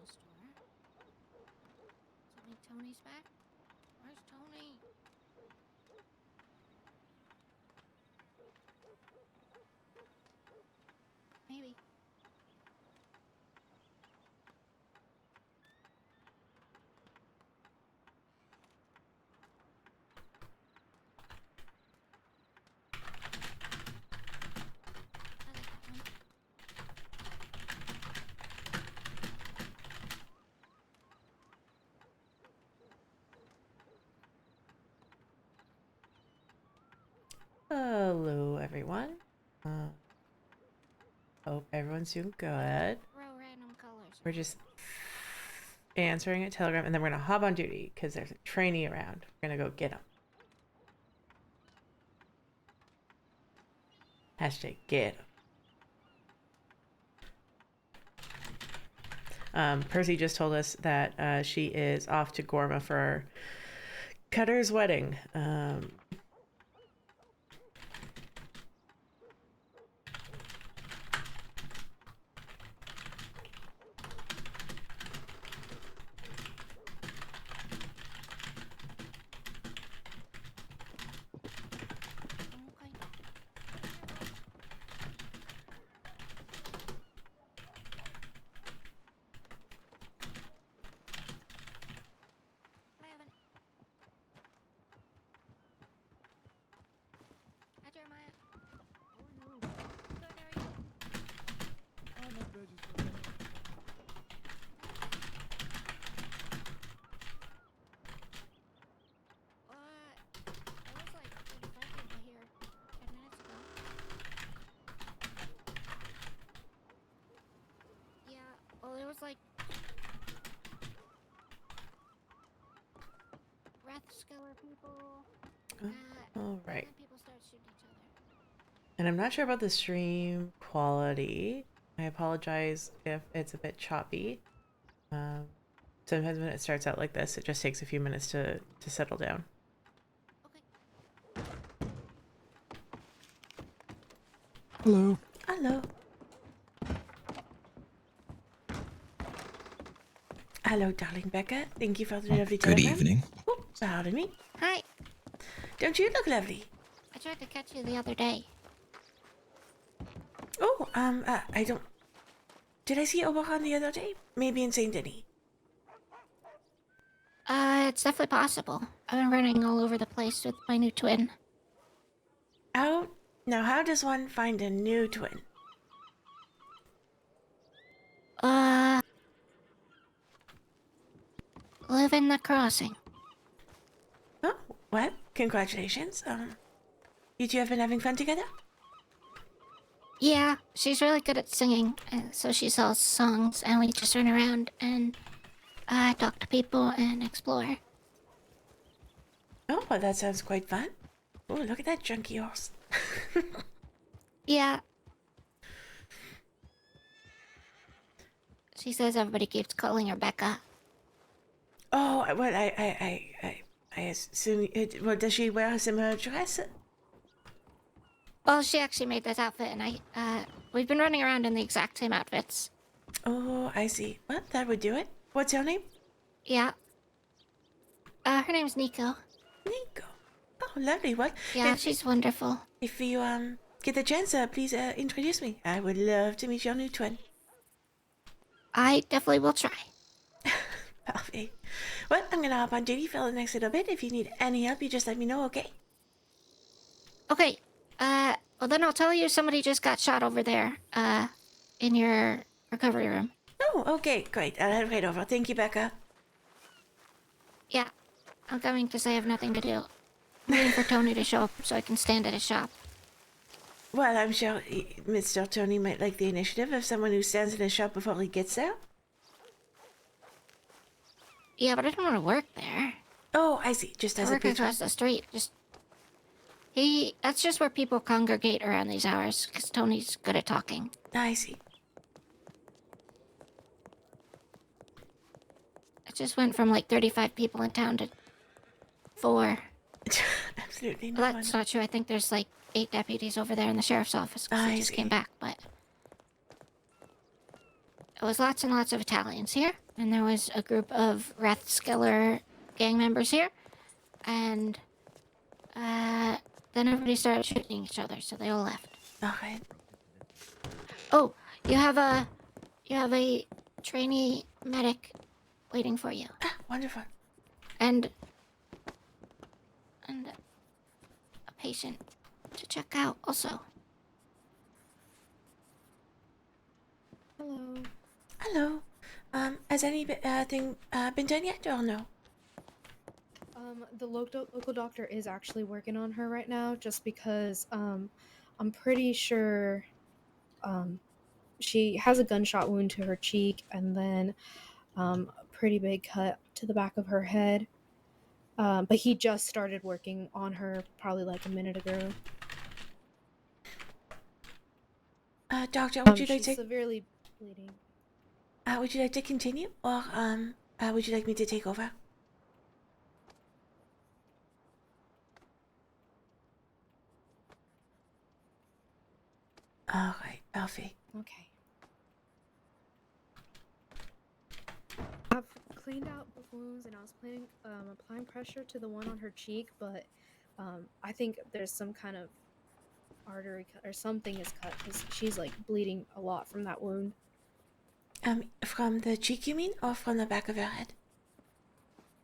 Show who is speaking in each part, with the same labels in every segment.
Speaker 1: general store. Does that mean Tony's back? Where's Tony? Maybe. I like that one.
Speaker 2: Hello, everyone. Hope everyone's doing good.
Speaker 1: Row random colors.
Speaker 2: We're just answering a telegram, and then we're gonna hop on duty because there's a trainee around. We're gonna go get him. Hashtag get him. Percy just told us that she is off to Gorma for Cutter's wedding.
Speaker 1: Okay. I haven't. Hi, Jeremiah. Good, how are you? It was like 35 people here 10 minutes ago. Yeah, well, it was like Wrathskiller people.
Speaker 2: All right.
Speaker 1: And people started shooting each other.
Speaker 2: And I'm not sure about the stream quality. I apologize if it's a bit choppy. Sometimes when it starts out like this, it just takes a few minutes to settle down.
Speaker 1: Okay.
Speaker 3: Hello.
Speaker 2: Hello. Hello, darling Becca. Thank you for the lovely
Speaker 3: Good
Speaker 2: telegram.
Speaker 3: evening.
Speaker 2: Oh, pardon me.
Speaker 1: Hi.
Speaker 2: Don't you look lovely?
Speaker 1: I tried to catch you the other day.
Speaker 2: Oh, I don't... Did I see Obahan the other day? Maybe in St. Denis.
Speaker 1: It's definitely possible. I've been running all over the place with my new twin.
Speaker 2: How... Now, how does one find a new twin?
Speaker 1: Live in the crossing.
Speaker 2: Oh, well, congratulations. You two have been having fun together?
Speaker 1: Yeah, she's really good at singing, and so she sells songs, and we just run around and talk to people and explore.
Speaker 2: Oh, well, that sounds quite fun. Oh, look at that junky horse.
Speaker 1: Yeah. She says everybody keeps calling her Becca.
Speaker 2: Oh, well, I assume... well, does she wear a similar dress?
Speaker 1: Well, she actually made this outfit, and we've been running around in the exact same outfits.
Speaker 2: Oh, I see. Well, that would do it. What's your name?
Speaker 1: Yeah. Her name's Nico.
Speaker 2: Nico. Oh, lovely. Well,
Speaker 1: Yeah, she's wonderful.
Speaker 2: if you get the chance, please introduce me. I would love to meet your new twin.
Speaker 1: I definitely will try.
Speaker 2: Perfect. Well, I'm gonna hop on duty for the next little bit. If you need any help, you just let me know, okay?
Speaker 1: Okay. Well then I'll tell you somebody just got shot over there, in your recovery room.
Speaker 2: Oh, okay, great. I'll head right over. Thank you, Becca.
Speaker 1: Yeah. I'm coming because I have nothing to do. I'm waiting for Tony to show up so I can stand at his shop.
Speaker 2: Well, I'm sure Mr. Tony might like the initiative of someone who stands in his shop before he gets there.
Speaker 1: Yeah, but I don't want to work there.
Speaker 2: Oh, I see. Just
Speaker 1: I
Speaker 2: as a
Speaker 1: work
Speaker 2: patron.
Speaker 1: across the street. That's just where people congregate around these hours, because Tony's good at talking.
Speaker 2: I see.
Speaker 1: It just went from like 35 people in town to 4.
Speaker 2: Absolutely
Speaker 1: Well,
Speaker 2: not.
Speaker 1: that's not true. I think there's like 8 deputies over there in the sheriff's office, because
Speaker 2: I
Speaker 1: they just
Speaker 2: see.
Speaker 1: came back, but... It was lots and lots of Italians here, and there was a group of Rathskeller gang members here, and then everybody started shooting each other, so they all left.
Speaker 2: Alright.
Speaker 1: Oh, you have a trainee medic waiting for you,
Speaker 2: Ah, wonderful.
Speaker 1: and a patient to check out also.
Speaker 4: Hello.
Speaker 2: Hello. Has anything been done yet or no?
Speaker 4: The local doctor is actually working on her right now, just because I'm pretty sure she has a gunshot wound to her cheek, and then a pretty big cut to the back of her head. But he just started working on her probably like a minute ago.
Speaker 2: Doctor, would you like
Speaker 4: She's
Speaker 2: to
Speaker 4: severely bleeding.
Speaker 2: would you like to continue, or would you like me to take over? Alright, perfect.
Speaker 4: Okay. I've cleaned out the wounds, and I was planning applying pressure to the one on her cheek, but I think there's some kind of artery cut or something is cut, because she's like bleeding a lot from that wound.
Speaker 2: From the cheek you mean, or from the back of her head?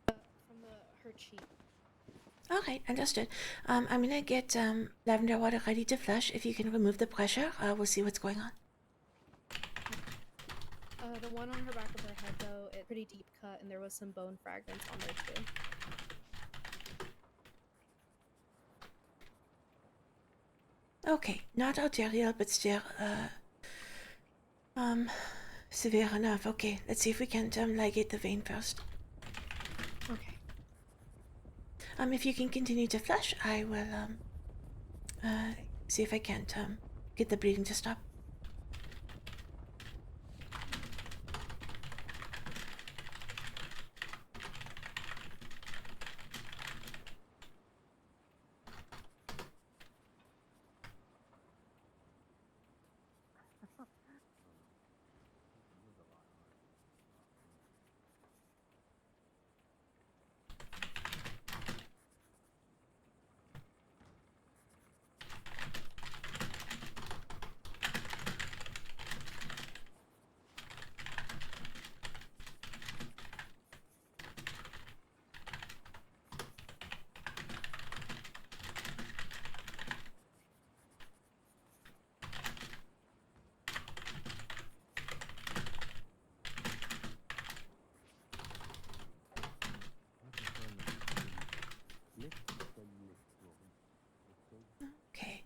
Speaker 4: From her cheek.
Speaker 2: Alright, understood. I'm gonna get lavender water ready to flush. If you can remove the pressure, we'll see what's going on.
Speaker 4: The one on her back of her head, though, it's pretty deep cut, and there was some bone fragments on there too.
Speaker 2: Okay, not arterial, but still, severe enough. Okay, let's see if we can ligate the vein first.
Speaker 4: Okay.
Speaker 2: If you can continue to flush, I will see if I can't get the bleeding to stop. Okay.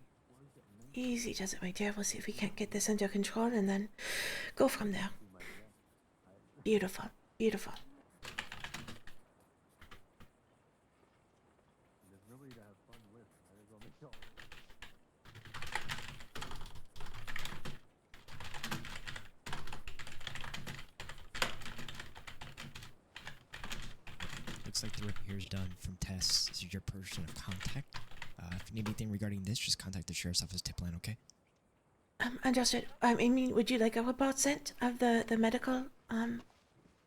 Speaker 2: Easy does it right there. We'll see if we can't get this under control and then go from there. Beautiful. Beautiful.
Speaker 5: Looks like the repair's done from Tess. This is your person of contact. If you need anything regarding this, just contact the sheriff's office tip line, okay?
Speaker 2: Understood. I mean, would you like a report sent of the medical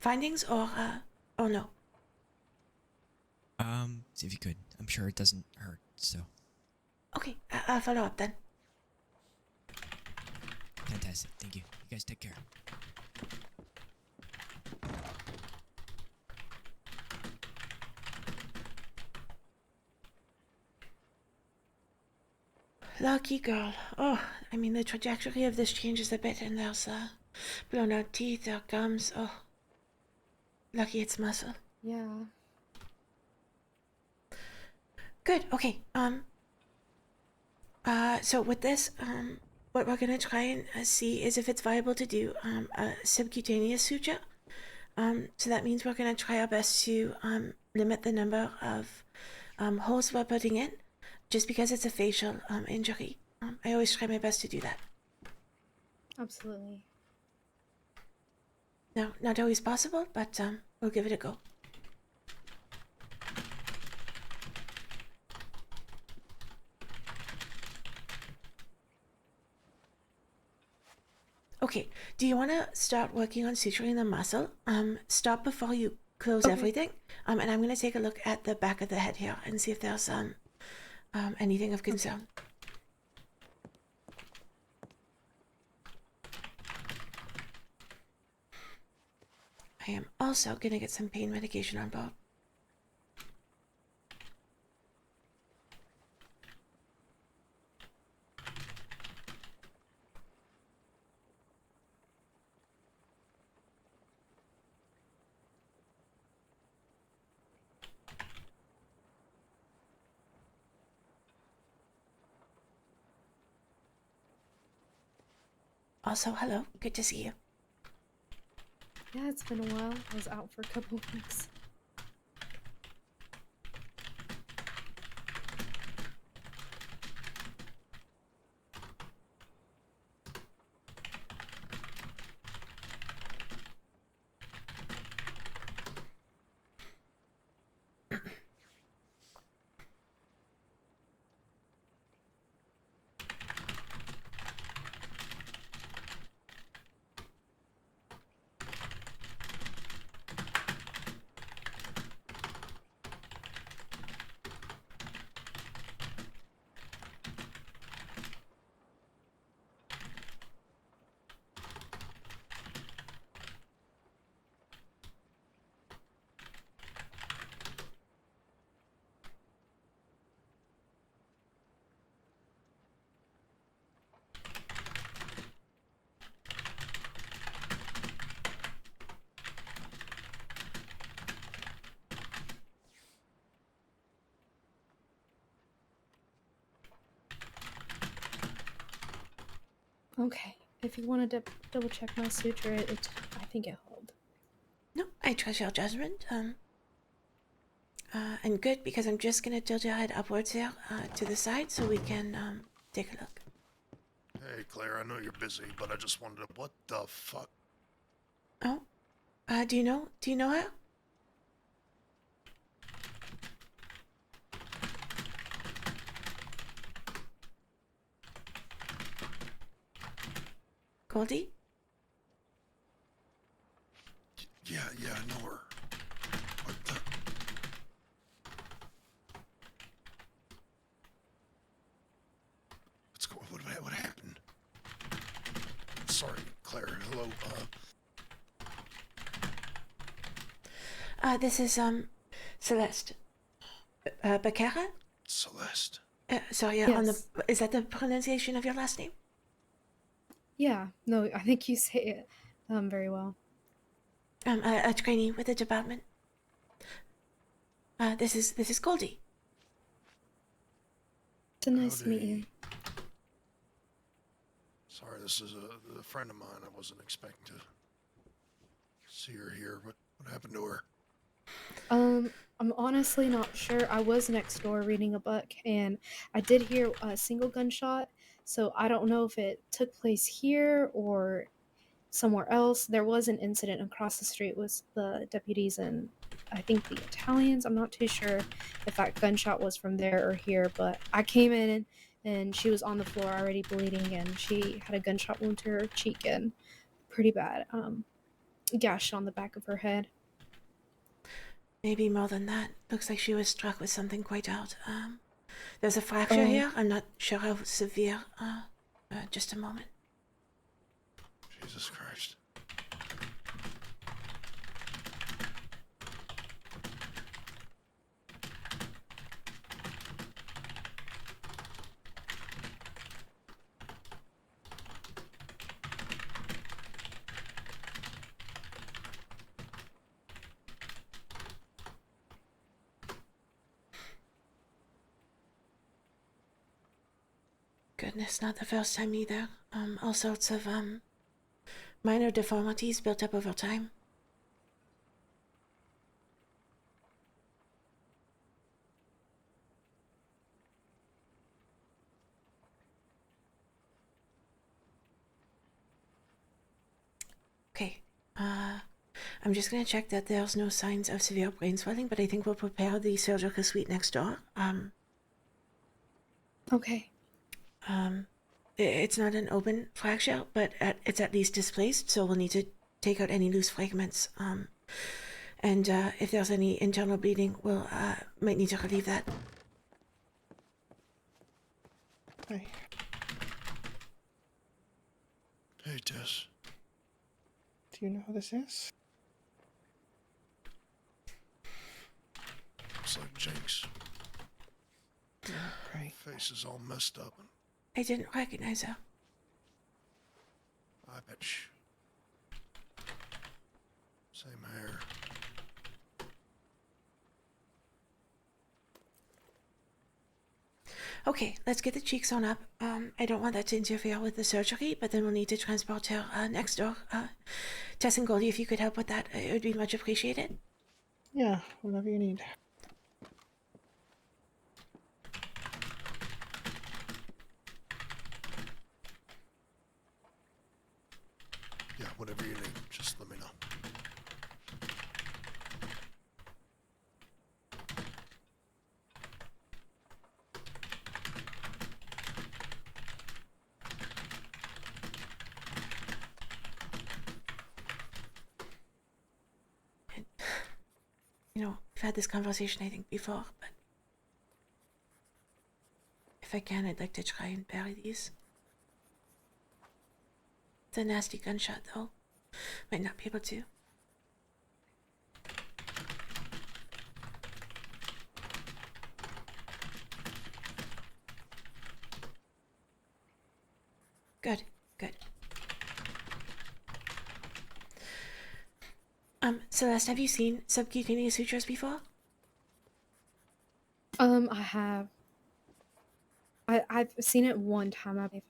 Speaker 2: findings, or no?
Speaker 5: See if you could. I'm sure it doesn't hurt, so.
Speaker 2: Okay, I'll follow up then.
Speaker 5: Fantastic. Thank you. You guys take care.
Speaker 2: Lucky girl. Oh, I mean, the trajectory of this changes a bit, and there's blown out teeth or gums. Oh, lucky it's muscle.
Speaker 4: Yeah.
Speaker 2: Good. Okay. So with this, what we're gonna try and see is if it's viable to do a subcutaneous suture. So that means we're gonna try our best to limit the number of holes we're putting in, just because it's a facial injury. I always try my best to do that.
Speaker 4: Absolutely.
Speaker 2: No, not always possible, but we'll give it a go. Okay, do you want to start working on suturing the muscle? Stop before you close
Speaker 4: Okay.
Speaker 2: everything. And I'm going to take a look at the back of the head here and see if there's anything of concern. I am also going to get some pain medication on board. Also, hello. Good to see you.
Speaker 4: Yeah, it's been a while. I was out for a couple weeks. Okay, if you wanted to double check my suture, I think it held.
Speaker 2: No, I trust your judgment. And good, because I'm just going to tilt your head upwards here to the side so we can take a look.
Speaker 6: Hey, Claire, I know you're busy, but I just wondered what the fuck.
Speaker 2: Oh, do you know her? Goldie?
Speaker 6: Yeah, I know her. What the? What's going? What happened? Sorry, Claire. Hello.
Speaker 2: This is Celeste. Becerra?
Speaker 6: Celeste.
Speaker 2: Sorry,
Speaker 4: Yes.
Speaker 2: is that the pronunciation of your last name?
Speaker 4: Yeah, no, I think you say it very well.
Speaker 2: A trainee with the department. This is Goldie.
Speaker 4: It's nice to meet you.
Speaker 6: Sorry, this is a friend of mine. I wasn't expecting to see her here. What happened to her?
Speaker 4: I'm honestly not sure. I was next door reading a book, and I did hear a single gunshot, so I don't know if it took place here or somewhere else. There was an incident across the street with the deputies and I think the Italians. I'm not too sure if that gunshot was from there or here, but I came in and she was on the floor already bleeding, and she had a gunshot wound to her cheek and pretty bad gash on the back of her head.
Speaker 2: Maybe more than that. Looks like she was struck with something quite out. There's a fracture
Speaker 4: Oh.
Speaker 2: here. I'm not sure how severe. Just a moment.
Speaker 6: Jesus Christ.
Speaker 2: Goodness, not the first time either. All sorts of minor deformities built up over time. Okay, I'm just gonna check that there's no signs of severe brain swelling, but I think we'll prepare the surgical suite next door.
Speaker 4: Okay.
Speaker 2: it's not an open fracture, but it's at least displaced, so we'll need to take out any loose fragments. And if there's any internal bleeding, we'll might need to relieve that.
Speaker 3: Hey,
Speaker 6: Hey, Tess.
Speaker 3: do you know who this is?
Speaker 6: Looks like Jinx.
Speaker 3: Great.
Speaker 6: Face is all messed up.
Speaker 2: I didn't recognize her.
Speaker 6: I bet you. Same hair.
Speaker 2: Okay, let's get the cheek sewn up. I don't want that to interfere with the surgery, but then we'll need to transport her next door. Tess and Goldie, if you could help with that, it would be much appreciated.
Speaker 3: Yeah, whatever you need.
Speaker 6: Yeah, whatever you need, just let me know.
Speaker 2: You know, we've had this conversation, I think, before, but if I can, I'd like to try and bury these. It's a nasty gunshot, though. Might not be able to. Good, good. Celeste, have you seen subcutaneous sutures before?
Speaker 4: I have. I've seen it one time, I believe.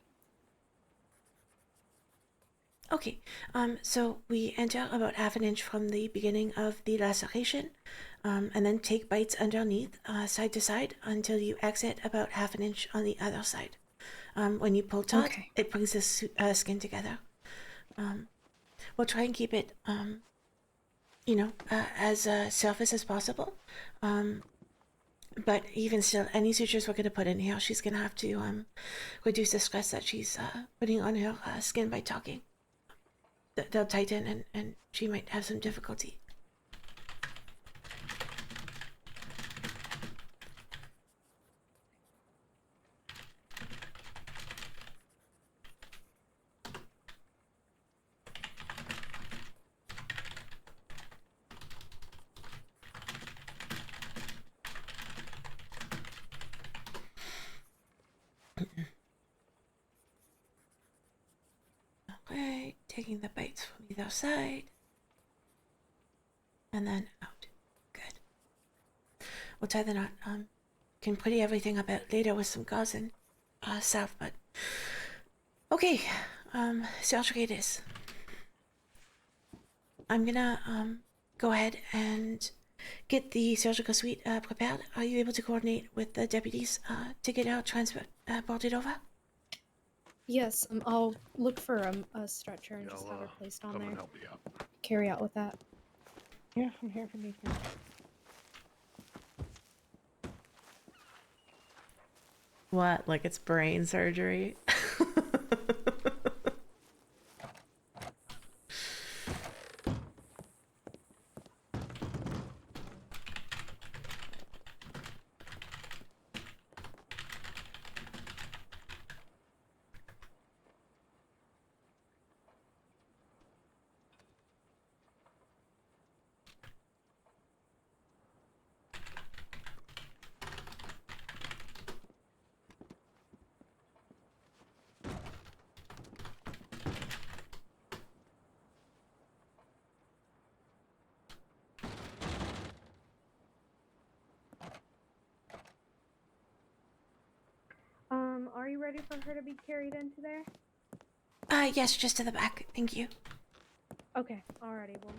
Speaker 2: Okay, so we enter about half an inch from the beginning of the laceration, and then take bites underneath, side to side, until you exit about half an inch on the other side. When you pull taut,
Speaker 4: Okay.
Speaker 2: it brings the skin together. We'll try and keep it, as surface as possible. But even still, any sutures we're going to put in here, she's going to have to reduce the stress that she's putting on her skin by talking. They'll tighten, and she might have some difficulty. Okay, taking the bites from either side. And then out. Good. We'll tie the knot. Can pretty everything up later with some gauze and salve, but okay. Surgery it is. I'm gonna go ahead and get the surgical suite prepared. Are you able to coordinate with the deputies to get our transported over?
Speaker 4: Yes, I'll look for a stretcher and just have her placed on
Speaker 6: come
Speaker 4: there.
Speaker 6: and help you out.
Speaker 4: Carry out with that.
Speaker 3: Yeah, I'm here for need be.
Speaker 2: What? Like it's brain surgery?
Speaker 4: Are you ready for her to be carried into there?
Speaker 2: Yes, just to the back. Thank you.
Speaker 4: Okay, alrighty, well.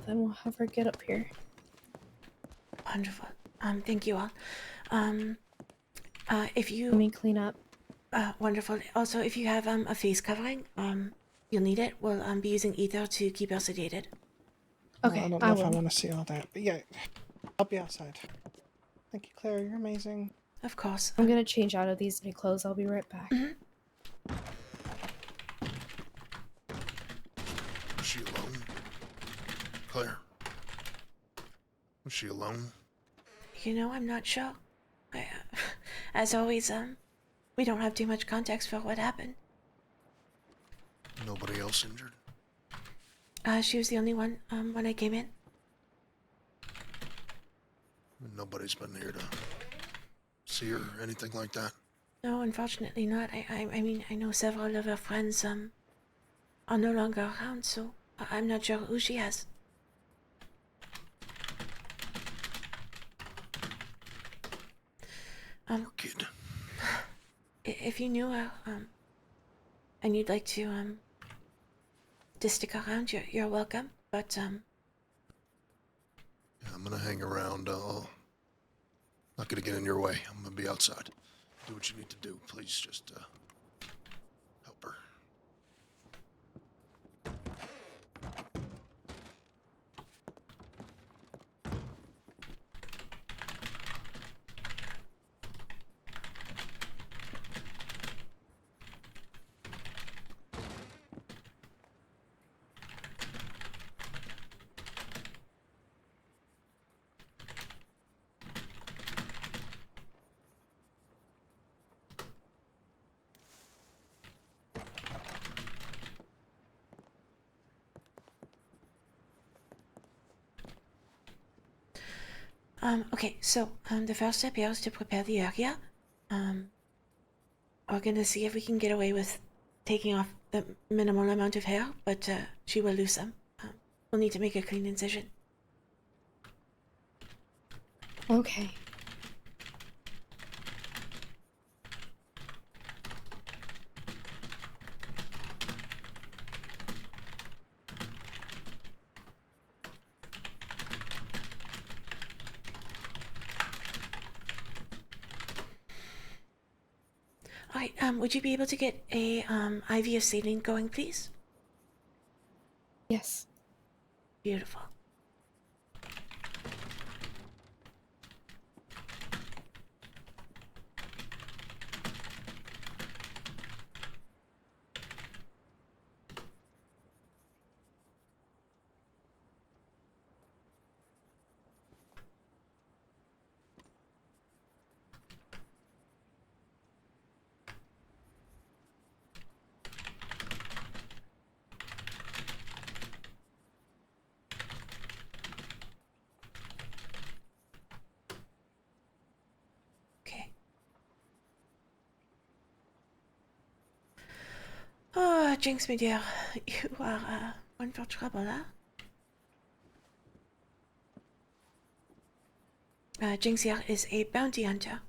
Speaker 4: then we'll have her get up here.
Speaker 2: Wonderful. Thank you all. If you
Speaker 4: Let me clean up.
Speaker 2: wonderful. Also, if you have a face covering, you'll need it. We'll be using ether to keep her sedated.
Speaker 4: Okay,
Speaker 3: I don't
Speaker 4: I
Speaker 3: know if I
Speaker 4: will.
Speaker 3: want to see all that, but yeah, I'll be outside. Thank you, Claire. You're amazing.
Speaker 2: Of course.
Speaker 4: I'm gonna change out of these new clothes. I'll be right back.
Speaker 2: Mhm.
Speaker 6: Was she alone? Claire? Was she alone?
Speaker 2: You know, I'm not sure. As always, we don't have too much context for what happened.
Speaker 6: Nobody else injured?
Speaker 2: She was the only one when I came in.
Speaker 6: Nobody's been here to see her or anything like that?
Speaker 2: No, unfortunately not. I mean, I know several of her friends are no longer around, so I'm not sure who she has.
Speaker 6: Poor kid.
Speaker 2: If you knew her, and you'd like to stick around, you're welcome. But
Speaker 6: Yeah, I'm gonna hang around. Not gonna get in your way. I'm gonna be outside. Do what you need to do. Please just help her.
Speaker 2: okay. So the first step here is to prepare the area. We're gonna see if we can get away with taking off the minimal amount of hair, but she will lose some. We'll need to make a clean incision.
Speaker 4: Okay.
Speaker 2: All right. Would you be able to get a IV of saline going, please?
Speaker 4: Yes.
Speaker 2: Beautiful. Okay. Oh, Jinx, my dear, you are one for trouble, huh? Jinx here is a bounty hunter.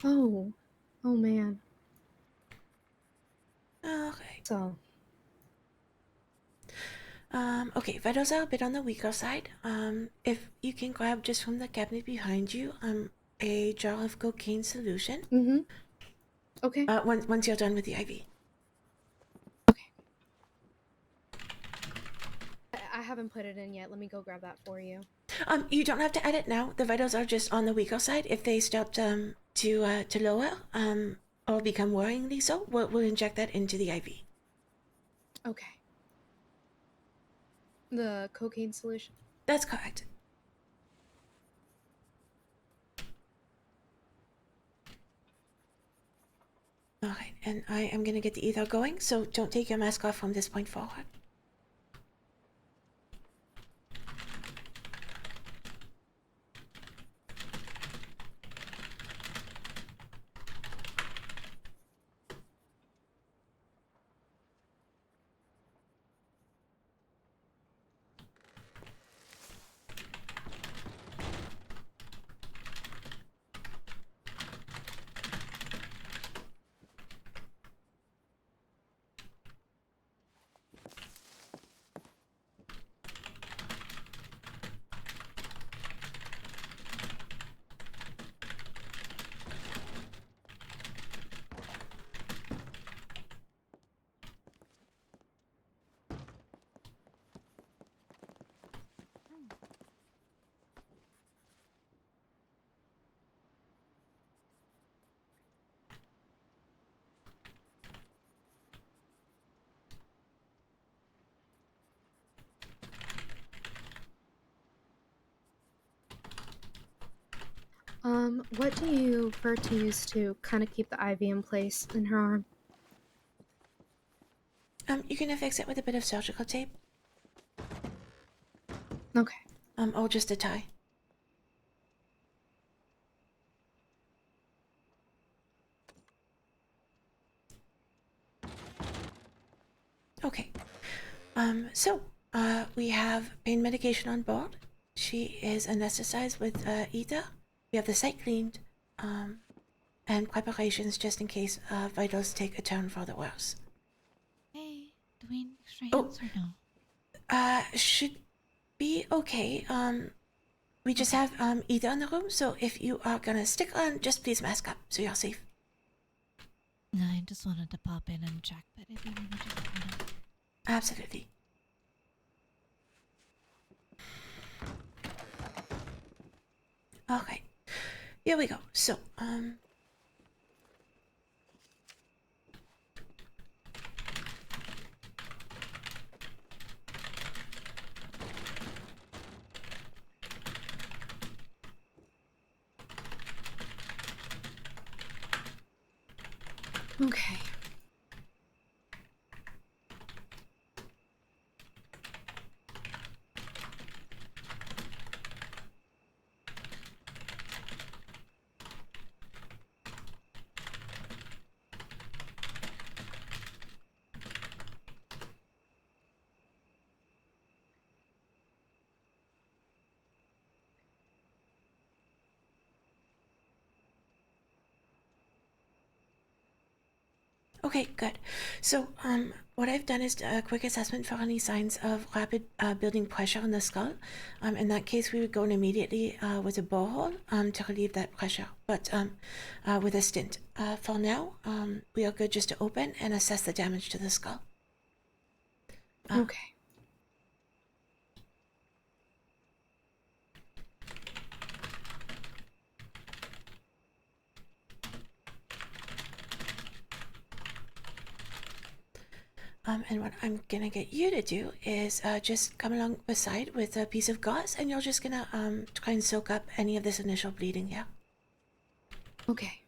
Speaker 4: Oh. Oh man.
Speaker 2: Okay.
Speaker 4: So.
Speaker 2: Okay, vitals are a bit on the weaker side. If you can grab just from the cabinet behind you, a jar of cocaine solution.
Speaker 4: Mm-hmm. Okay.
Speaker 2: Once you're done with the IV.
Speaker 4: Okay. I haven't put it in yet. Let me go grab that for you.
Speaker 2: You don't have to add it now. The vitals are just on the weaker side. If they start to lower, or become worryingly so, we'll inject that into the IV.
Speaker 4: Okay. The cocaine solution.
Speaker 2: That's correct. Alright, and I am gonna get the ether going, so don't take your mask off from this point forward.
Speaker 4: What do you prefer to use to kind of keep the IV in place in her arm?
Speaker 2: You can affix it with a bit of surgical tape.
Speaker 4: Okay.
Speaker 2: Or just a tie. Okay. We have pain medication on board. She is anesthetized with ether. We have the site cleaned, and preparations just in case vitals take a turn for the worse.
Speaker 7: Hey, do we need extra
Speaker 2: Oh.
Speaker 7: hands or no?
Speaker 2: Should be okay. We just have ether in the room, so if you are gonna stick on, just please mask up so you're safe.
Speaker 7: No, I just wanted to pop in and check, but if you need to just let me know.
Speaker 2: Absolutely. Okay, here we go. So,
Speaker 4: Okay.
Speaker 2: okay, good. So, what I've done is a quick assessment for any signs of rapid building pressure in the skull. In that case, we would go in immediately with a borehole to relieve that pressure, but with a stint. For now, we are good just to open and assess the damage to the skull.
Speaker 4: Okay.
Speaker 2: And what I'm gonna get you to do is just come along beside with a piece of gauze, and you're just gonna try and soak up any of this initial bleeding here.
Speaker 4: Okay.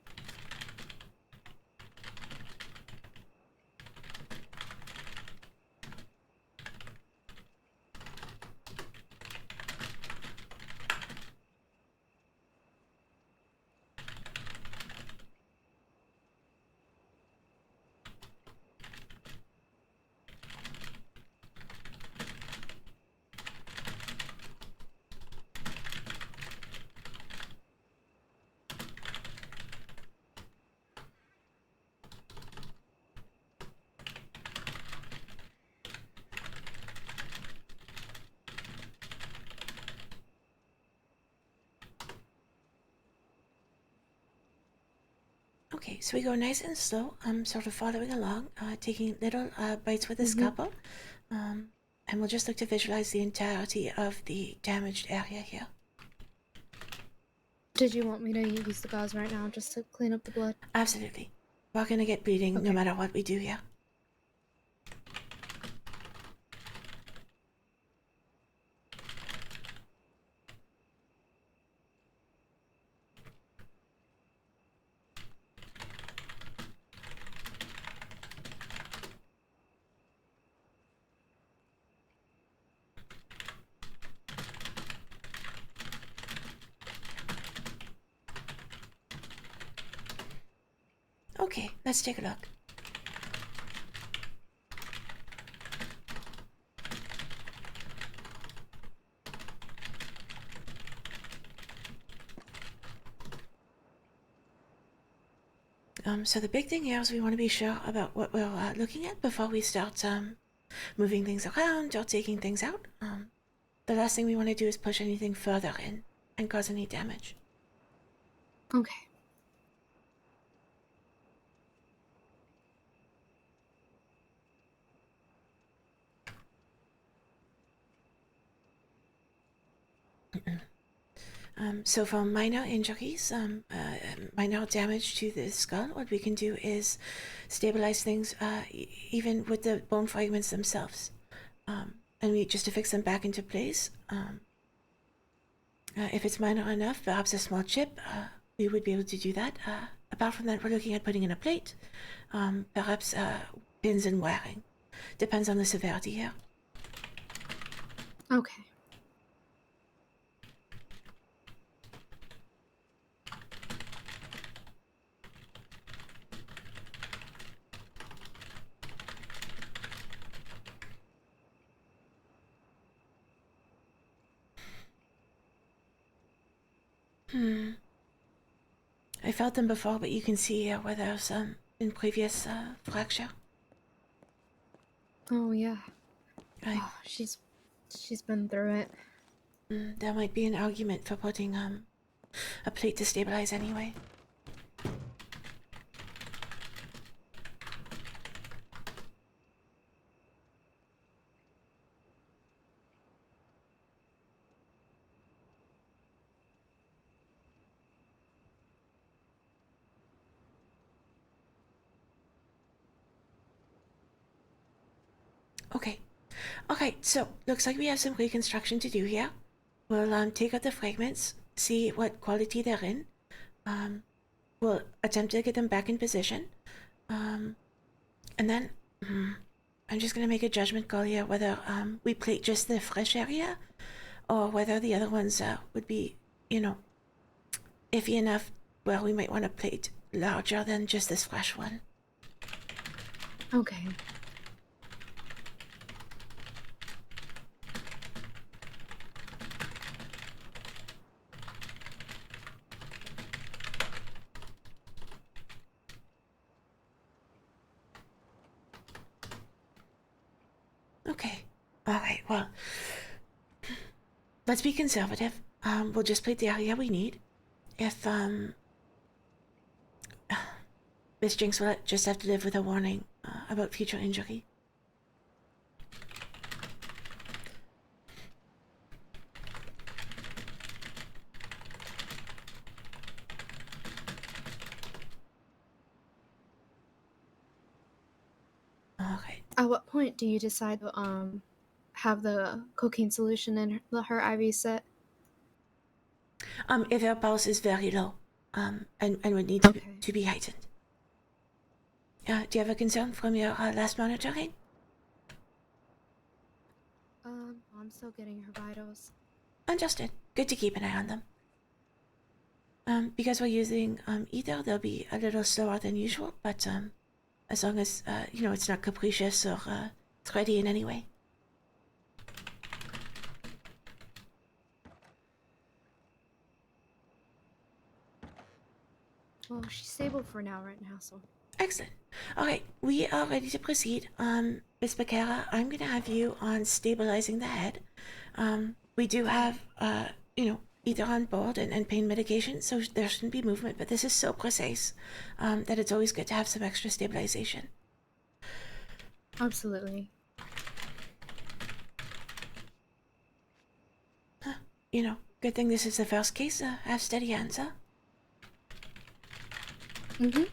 Speaker 2: Okay, so we go nice and slow, sort of following along, taking little bites with the scalpel, and we'll just look to visualize the entirety of the damaged area here.
Speaker 4: Did you want me to use the gauze right now just to clean up the blood?
Speaker 2: Absolutely. We're gonna get bleeding no
Speaker 4: Okay.
Speaker 2: matter what we do here. Okay, let's take a look. So the big thing here is we want to be sure about what we're looking at before we start moving things around or taking things out. The last thing we want to do is push anything further in and cause any damage.
Speaker 4: Okay.
Speaker 2: So for minor injuries, minor damage to the skull, what we can do is stabilize things even with the bone fragments themselves. And we just to fix them back into place. If it's minor enough, perhaps a small chip we would be able to do that. Apart from that, we're looking at putting in a plate, perhaps pins and wiring. Depends on the severity here.
Speaker 4: Okay.
Speaker 2: I felt them before, but you can see where there's been previous fracture.
Speaker 4: Oh yeah.
Speaker 2: I,
Speaker 4: Oh, she's been through it.
Speaker 2: there might be an argument for putting a plate to stabilize anyway. Okay. Okay, so looks like we have some reconstruction to do here. We'll take out the fragments, see what quality they're in. We'll attempt to get them back in position. And then I'm just gonna make a judgment call here whether we plate just the fresh area or whether the other ones would be, iffy enough where we might want to plate larger than just this fresh one.
Speaker 4: Okay.
Speaker 2: Okay. All right. Well, let's be conservative. We'll just plate the area we need. If Miss Jinx will just have to live with a warning about future injury. Okay.
Speaker 4: At what point do you decide to have the cocaine solution in her IV set?
Speaker 2: If her pulse is very low, and would need
Speaker 4: Okay.
Speaker 2: to be heightened. Do you have a concern from your last monitoring?
Speaker 4: I'm still getting her vitals.
Speaker 2: Understood. Good to keep an eye on them. Because we're using ether, they'll be a little slower than usual, but as long as it's not capricious or it's ready in any way.
Speaker 4: Well, she's stable for now, right now, so.
Speaker 2: Excellent. All right, we are ready to proceed. Miss Becerra, I'm gonna have you on stabilizing the head. We do have ether on board and pain medication, so there shouldn't be movement. But this is so precise that it's always good to have some extra stabilization.
Speaker 4: Absolutely.
Speaker 2: Good thing this is the first case. Have steady hands, huh?
Speaker 4: Mm-hmm.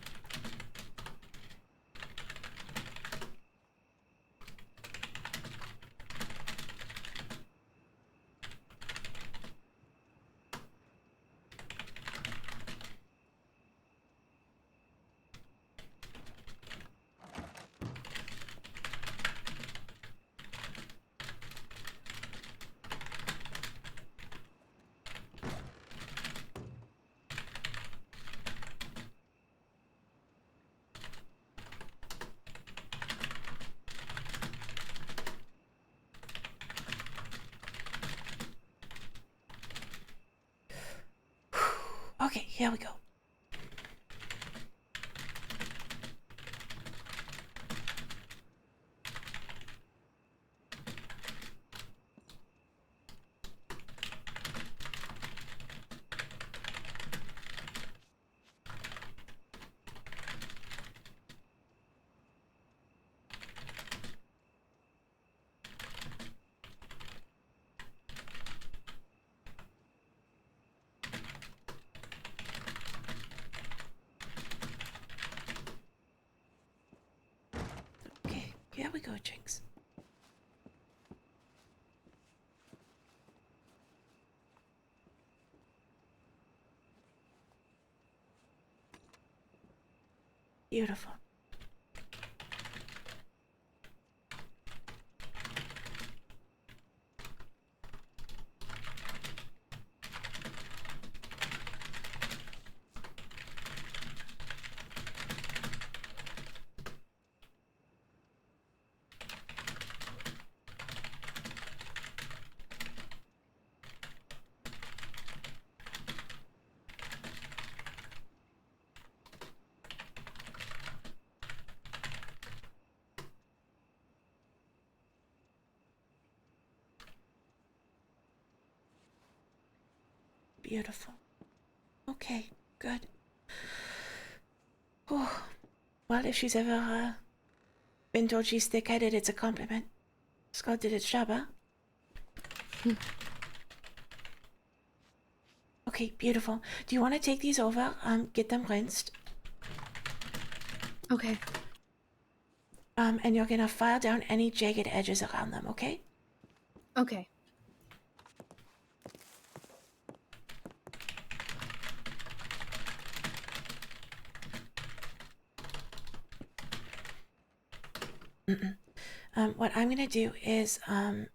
Speaker 2: Okay, here we go. Okay, here we go, Jinx. Beautiful. Beautiful. Okay, good. Oh, well, if she's ever been told she's thick-headed, it's a compliment. Scott did its job, huh? Okay, beautiful. Do you want to take these over? Get them rinsed.
Speaker 4: Okay.
Speaker 2: And you're gonna file down any jagged edges around them, okay?
Speaker 4: Okay.
Speaker 2: What I'm gonna do is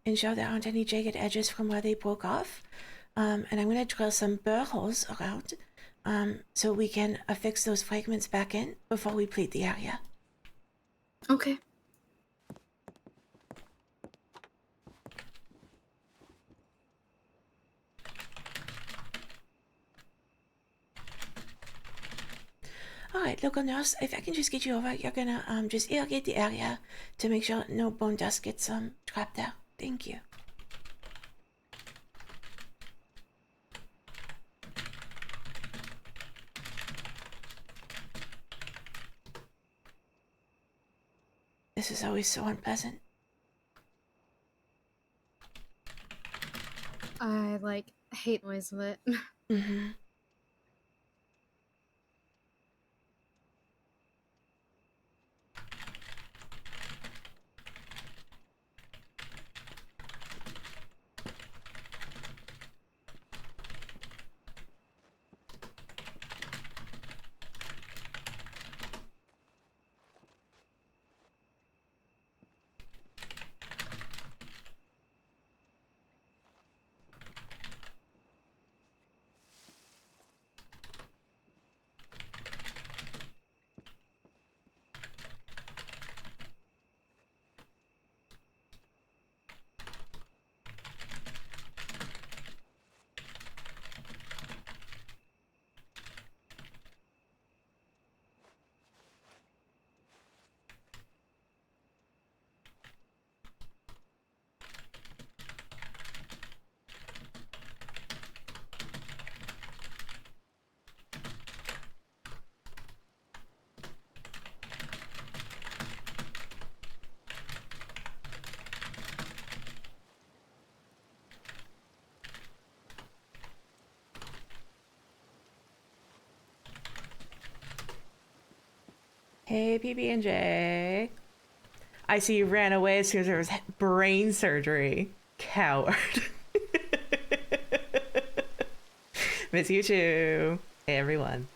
Speaker 2: ensure there aren't any jagged edges from where they broke off. And I'm gonna drill some burr holes around so we can affix those fragments back in before we pleat the area.
Speaker 4: Okay.
Speaker 2: Alright, local nurse, if I can just get you over, you're gonna just irrigate the area to make sure no bone dust gets trapped there. Thank you. This is always so unpleasant.
Speaker 4: I hate noise of it.
Speaker 2: Mm-hmm.
Speaker 8: Hey, PB&J. I see you ran away as soon as there was brain surgery. Coward. Miss you too. Hey, everyone.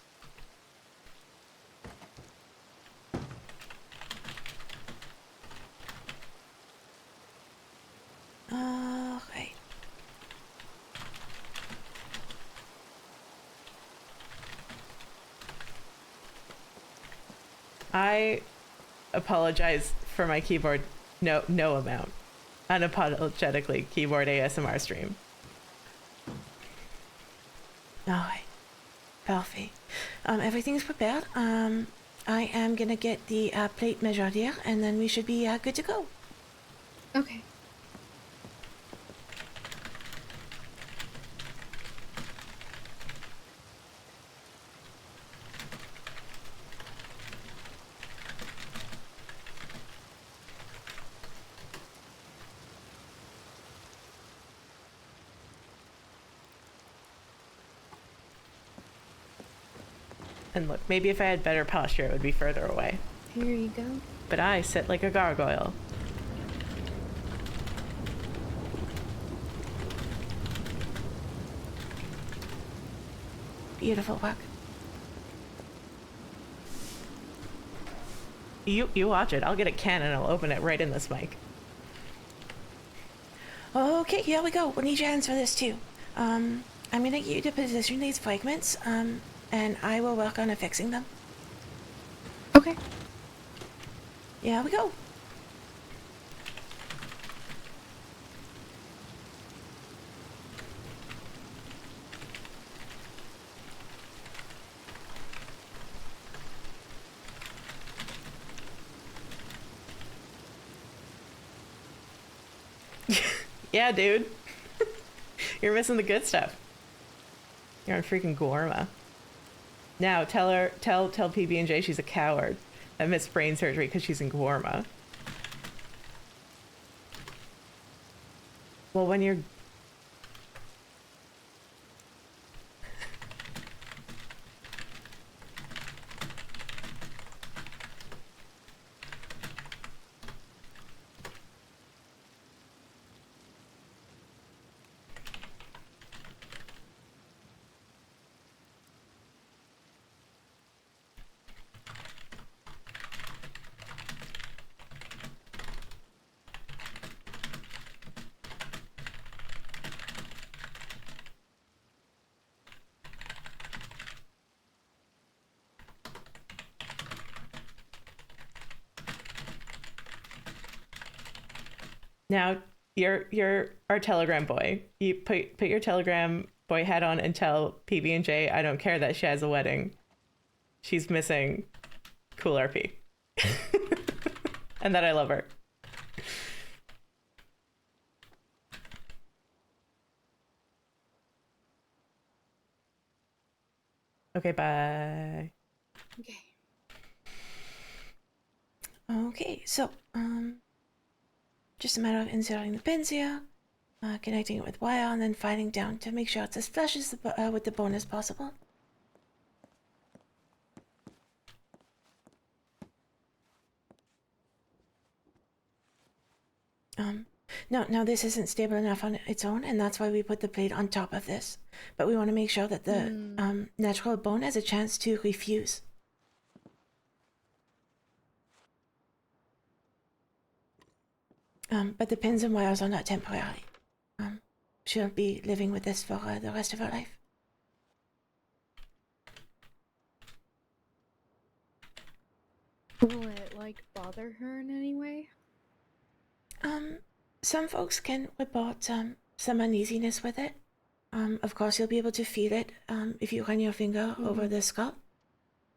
Speaker 2: Alright.
Speaker 8: I apologize for my keyboard no amount. Unapologetically keyboard ASMR stream.
Speaker 2: Alright. Perfect. Everything's prepared. I am gonna get the plate measured here, and then we should be good to go.
Speaker 4: Okay.
Speaker 8: And look, maybe if I had better posture, it would be further away.
Speaker 4: Here you go.
Speaker 8: But I sit like a gargoyle.
Speaker 2: Beautiful work.
Speaker 8: You watch it. I'll get a can and I'll open it right in this mic.
Speaker 2: Okay, here we go. We'll need your hands for this too. I'm gonna get you to position these fragments, and I will work on affixing them.
Speaker 4: Okay.
Speaker 2: Here we go.
Speaker 8: Yeah, dude. You're missing the good stuff. You're on freaking Gorma. Now tell PB&J she's a coward that missed brain surgery because she's in Gorma. Well, when you're Now you're our telegram boy. You put your telegram boy hat on and tell PB&J I don't care that she has a wedding. She's missing cool RP. And that I love her. Okay, bye.
Speaker 4: Okay.
Speaker 2: Okay, so, just a matter of inserting the pins here, connecting it with wire, and then filing down to make sure it's as flush as with the bone as possible. Now this isn't stable enough on its own, and that's why we put the plate on top of this. But we want to make sure that the natural bone has a chance to refuse. But the pins and wires are not temporary. She'll be living with this for the rest of her life.
Speaker 4: Will it, like, bother her in any way?
Speaker 2: Some folks can report some uneasiness with it. Of course, you'll be able to feel it if you run your finger over the scalp.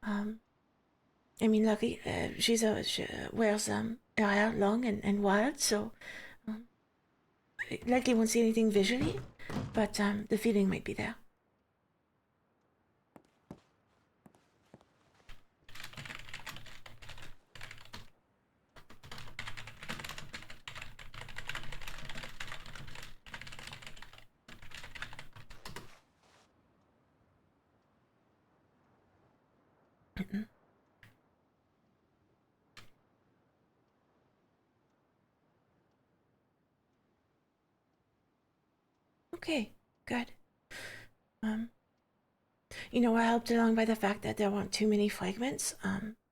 Speaker 2: I mean, lucky, she wears her hair long and wild, so likely won't see anything visually, but the feeling might be there. Okay, good. We're helped along by the fact that there weren't too many fragments.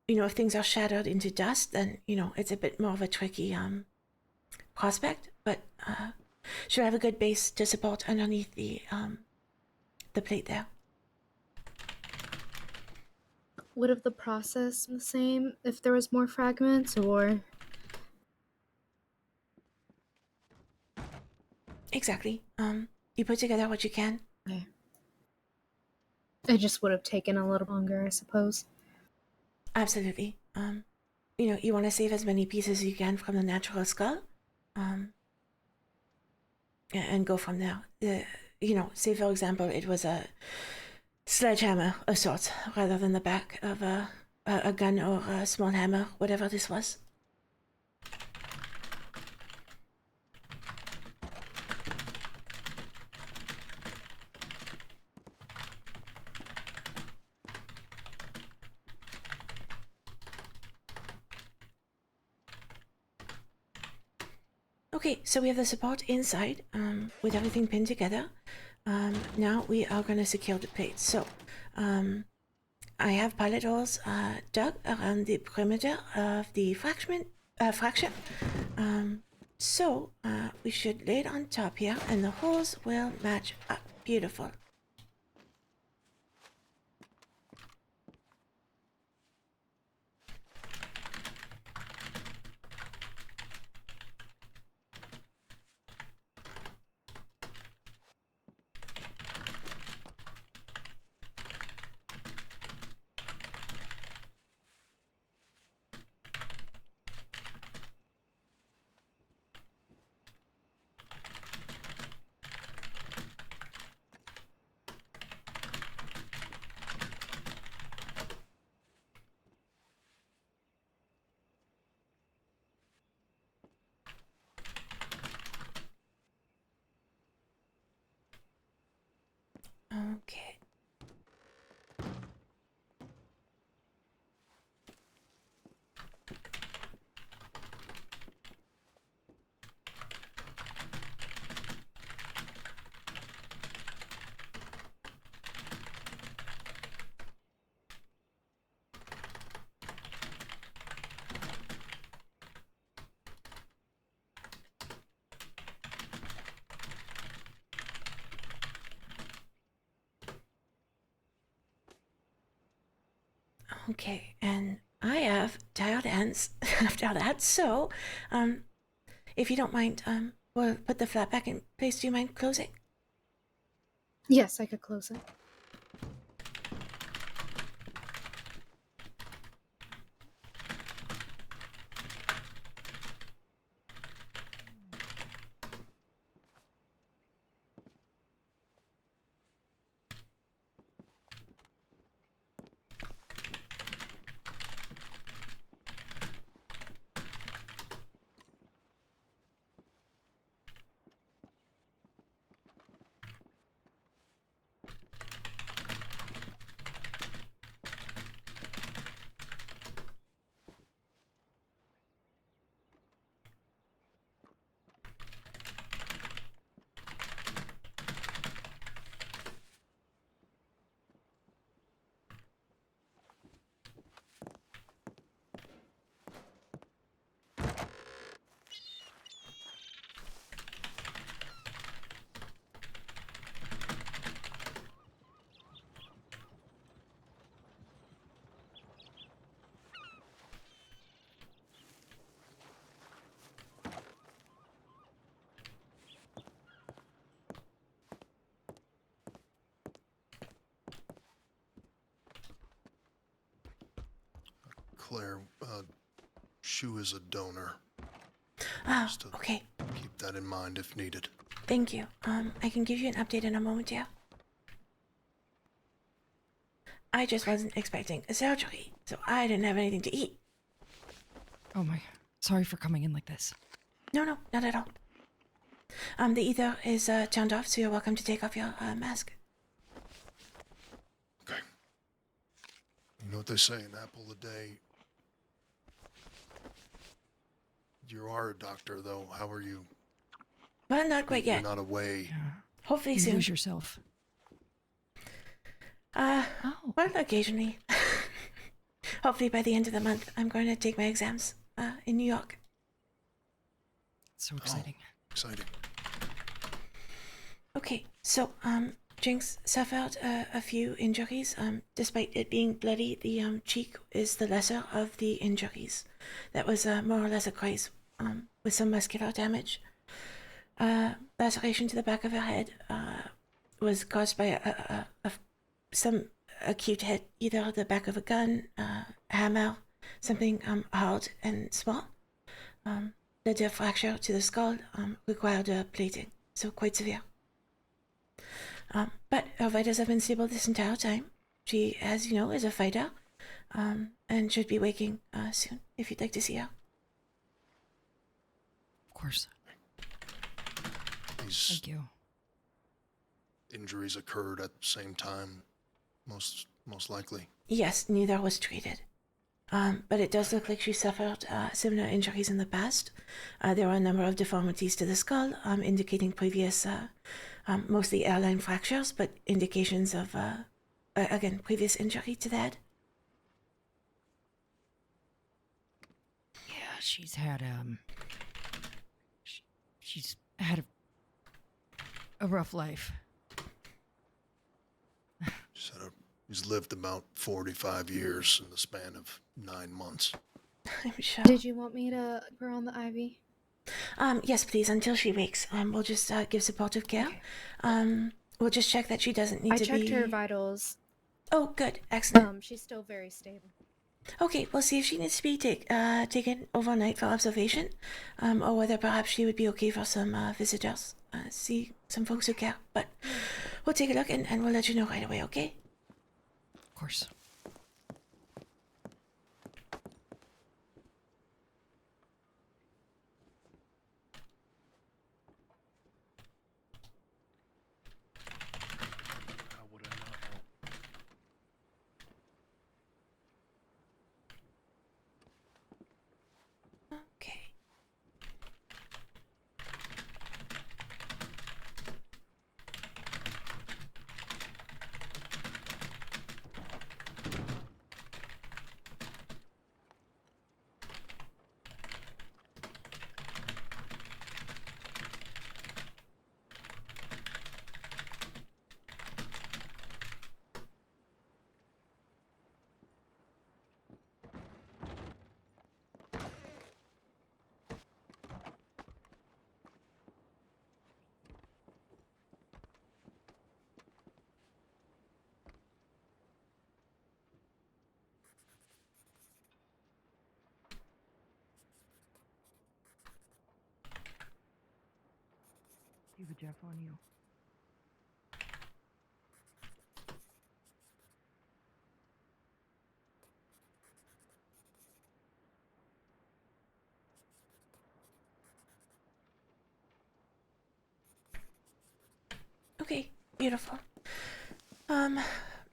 Speaker 2: If things are shattered into dust, then, it's a bit more of a tricky, prospect, but, should have a good base to support underneath the plate there.
Speaker 4: Would have the process been the same if there was more fragments, or?
Speaker 2: Exactly. You put together what you can.
Speaker 4: Okay. It just would have taken a little longer, I suppose.
Speaker 2: Absolutely. You want to save as many pieces as you can from the natural skull, and go from there. Say for example, it was a sledgehammer of sorts, rather than the back of a gun or a small hammer, whatever this was. Okay, so we have the support inside, with everything pinned together. Now we are going to secure the plate. So, I have pilot holes dug around the perimeter of the fraction. So we should lay it on top here, and the holes will match up. Beautiful. Okay. Okay, and I have dialed ends after that, so if you don't mind, we'll put the flap back in place. Do you mind closing?
Speaker 4: Yes, I could close it.
Speaker 6: Claire, Shu is a donor.
Speaker 2: Oh,
Speaker 6: Just to
Speaker 2: okay.
Speaker 6: keep that in mind if needed.
Speaker 2: Thank you. I can give you an update in a moment, yeah. I just wasn't expecting a surgery, so I didn't have anything to eat.
Speaker 9: Oh my. Sorry for coming in like this.
Speaker 2: No, not at all. The ether is turned off, so you're welcome to take off your mask.
Speaker 6: Okay. You know what they say, an apple a day. You are a doctor, though. How are you?
Speaker 2: Well, not quite
Speaker 6: You're
Speaker 2: yet.
Speaker 6: not away.
Speaker 9: Yeah.
Speaker 2: Hopefully
Speaker 9: You
Speaker 2: soon.
Speaker 9: lose yourself.
Speaker 2: Well,
Speaker 9: Oh.
Speaker 2: occasionally. Hopefully by the end of the month, I'm going to take my exams in New York.
Speaker 9: So exciting.
Speaker 6: Exciting.
Speaker 2: Okay, so Jinx suffered a few injuries. Despite it being bloody, the cheek is the lesser of the injuries. That was more or less a graze with some muscular damage. Laceration to the back of her head was caused by some acute hit, either the back of a gun, hammer, something hard and small. Led to a fracture to the skull, required plating, so quite severe. But her vitals have been stable this entire time. She, as you know, is a fighter, and should be waking soon, if you'd like to see her.
Speaker 9: Of course.
Speaker 6: These
Speaker 9: Thank you.
Speaker 6: injuries occurred at the same time, most likely.
Speaker 2: Yes, neither was treated. But it does look like she suffered similar injuries in the past. There are a number of deformities to the skull, indicating previous, mostly airline fractures, but indications of, again, previous injury to that.
Speaker 9: she's had she's had a rough life.
Speaker 6: He's lived about 45 years in the span of 9 months.
Speaker 2: I'm sure.
Speaker 4: Did you want me to put her on the IV?
Speaker 2: Yes, please, until she wakes. We'll just give supportive care.
Speaker 4: Okay.
Speaker 2: We'll just check that she doesn't need
Speaker 4: I
Speaker 2: to
Speaker 4: checked
Speaker 2: be...
Speaker 4: her vitals.
Speaker 2: Oh, good. Excellent.
Speaker 4: She's still very stable.
Speaker 2: Okay, we'll see if she needs to be taken overnight for observation, or whether perhaps she would be okay for some visitors. See some folks who care. But we'll take a look and we'll let you know right away, okay?
Speaker 9: Of course.
Speaker 6: How would I not know?
Speaker 2: Okay.
Speaker 9: Keep a Jeff on you.
Speaker 2: Okay, beautiful.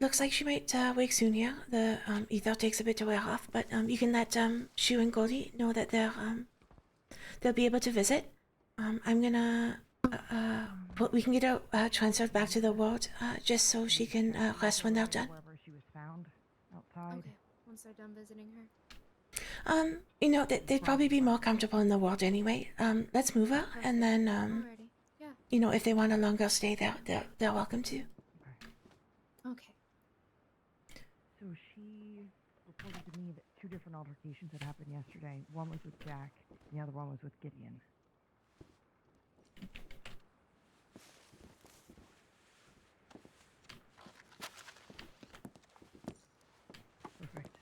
Speaker 2: Looks like she might wake soon here. The ether takes a bit to wear off, but you can let Shu and Goldie know that they'll be able to visit. I'm gonna we can get her transferred back to the ward just so she can rest when they're done.
Speaker 9: Wherever she was found, outside.
Speaker 4: Okay, once they're done visiting her.
Speaker 2: You know, they'd probably be more comfortable in the ward anyway. Let's move her, and then
Speaker 4: Alrighty. Yeah.
Speaker 2: you know, if they want a longer stay, they're welcome to.
Speaker 4: Okay.
Speaker 9: So she reported to me that 2 different altercations had happened yesterday. One was with Jack, and the other one was with Gideon. Perfect.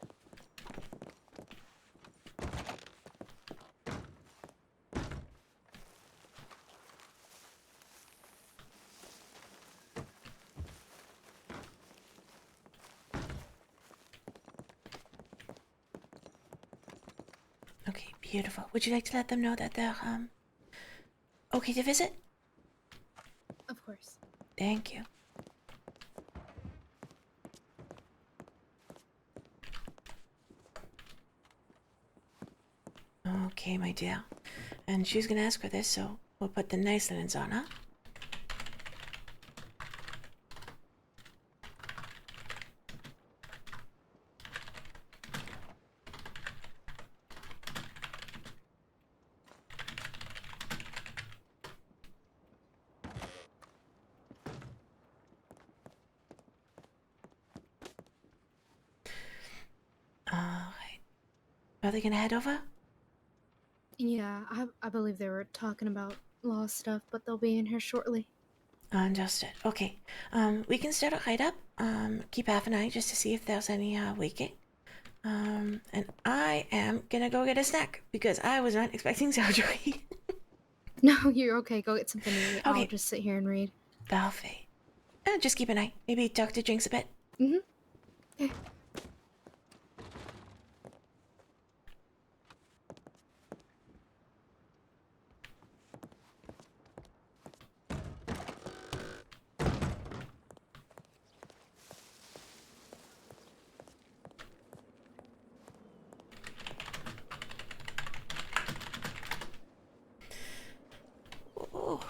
Speaker 2: Okay, beautiful. Would you like to let them know that they're okay to visit?
Speaker 4: Of course.
Speaker 2: Thank you. Okay, my dear. And she's gonna ask for this, so we'll put the nice linens on, huh? Alright. Are they gonna head over?
Speaker 4: Yeah, I believe they were talking about law stuff, but they'll be in here shortly.
Speaker 2: Understood. Okay. We can start it right up. Keep half an eye just to see if there's any waking. And I am gonna go get a snack because I was not expecting surgery.
Speaker 4: No, you're okay. Go get something to eat.
Speaker 2: Okay.
Speaker 4: I'll just sit here and read.
Speaker 2: Parfait. Just keep an eye. Maybe talk to Jinx a bit.
Speaker 4: Mm-hmm. Okay.
Speaker 2: Ooh.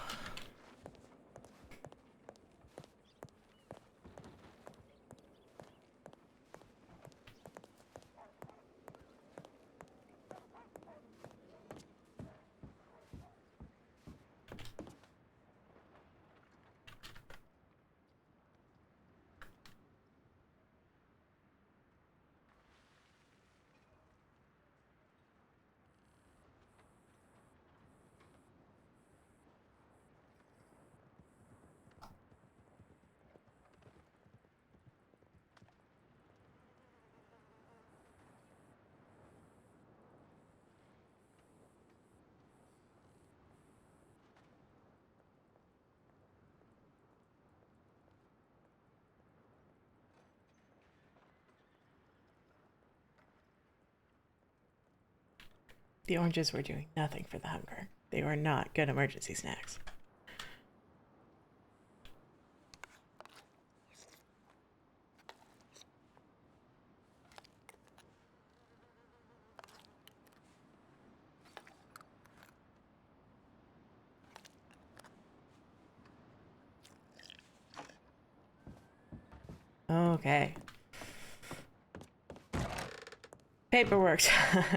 Speaker 8: The oranges were doing nothing for the hunger. They were not good emergency snacks. Okay. Paperwork time.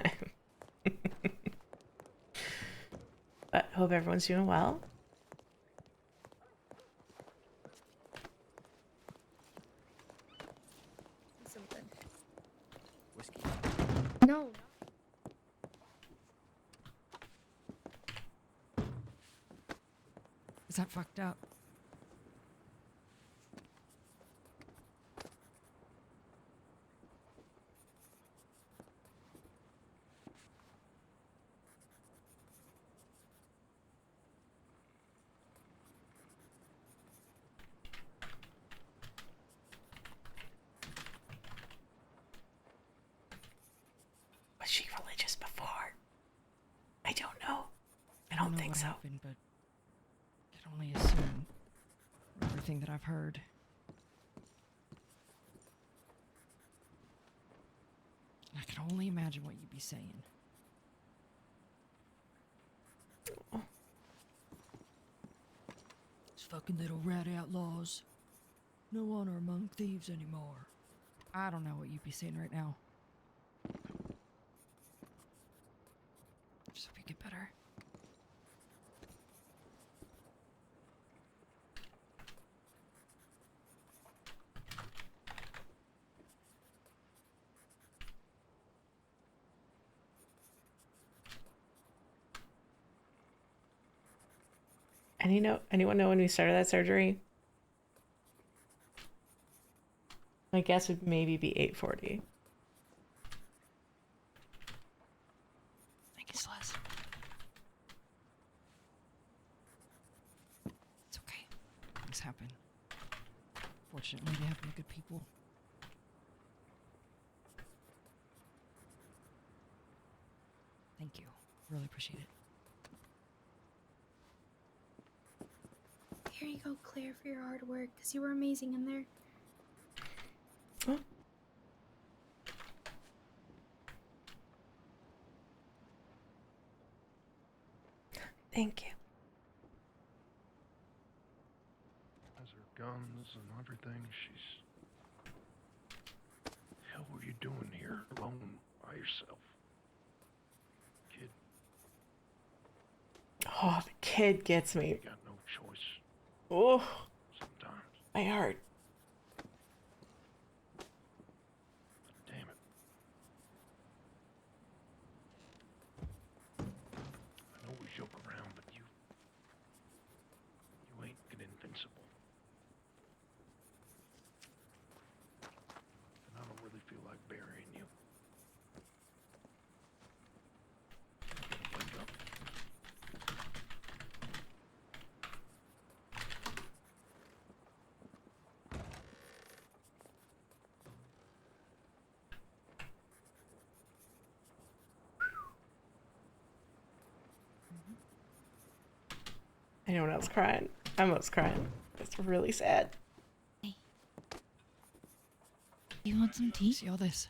Speaker 8: But hope everyone's doing well.
Speaker 4: Something. No.
Speaker 10: Is that fucked up?
Speaker 8: Was she religious before? I don't know. I
Speaker 10: I
Speaker 8: don't
Speaker 10: know
Speaker 8: think
Speaker 10: what
Speaker 8: so.
Speaker 10: happened, but I can only assume from everything that I've heard. I can only imagine what you'd be saying. These fucking little rat outlaws. No honor among thieves anymore. I don't know what you'd be saying right now. Just hope you get better.
Speaker 8: Anyone know when we started that surgery? My guess would maybe be 8:40.
Speaker 10: Thank you, Celeste. It's okay. Things happen. Fortunately, they happen to good people. Thank you. Really appreciate it.
Speaker 4: Here you go, Claire, for your hard work, because you were amazing in there.
Speaker 8: Oh. Thank you.
Speaker 6: Has her guns and everything. She's. The hell were you doing here alone by yourself? Kid,
Speaker 8: Oh, the kid gets me.
Speaker 6: you got no choice
Speaker 8: Oh,
Speaker 6: sometimes.
Speaker 8: my heart.
Speaker 6: Damn it. I know we joke around, but you ain't invincible. And I don't really feel like burying you. Wake up.
Speaker 8: Anyone else crying? I'm almost crying. It's really sad.
Speaker 7: You want some tea?
Speaker 10: See all this?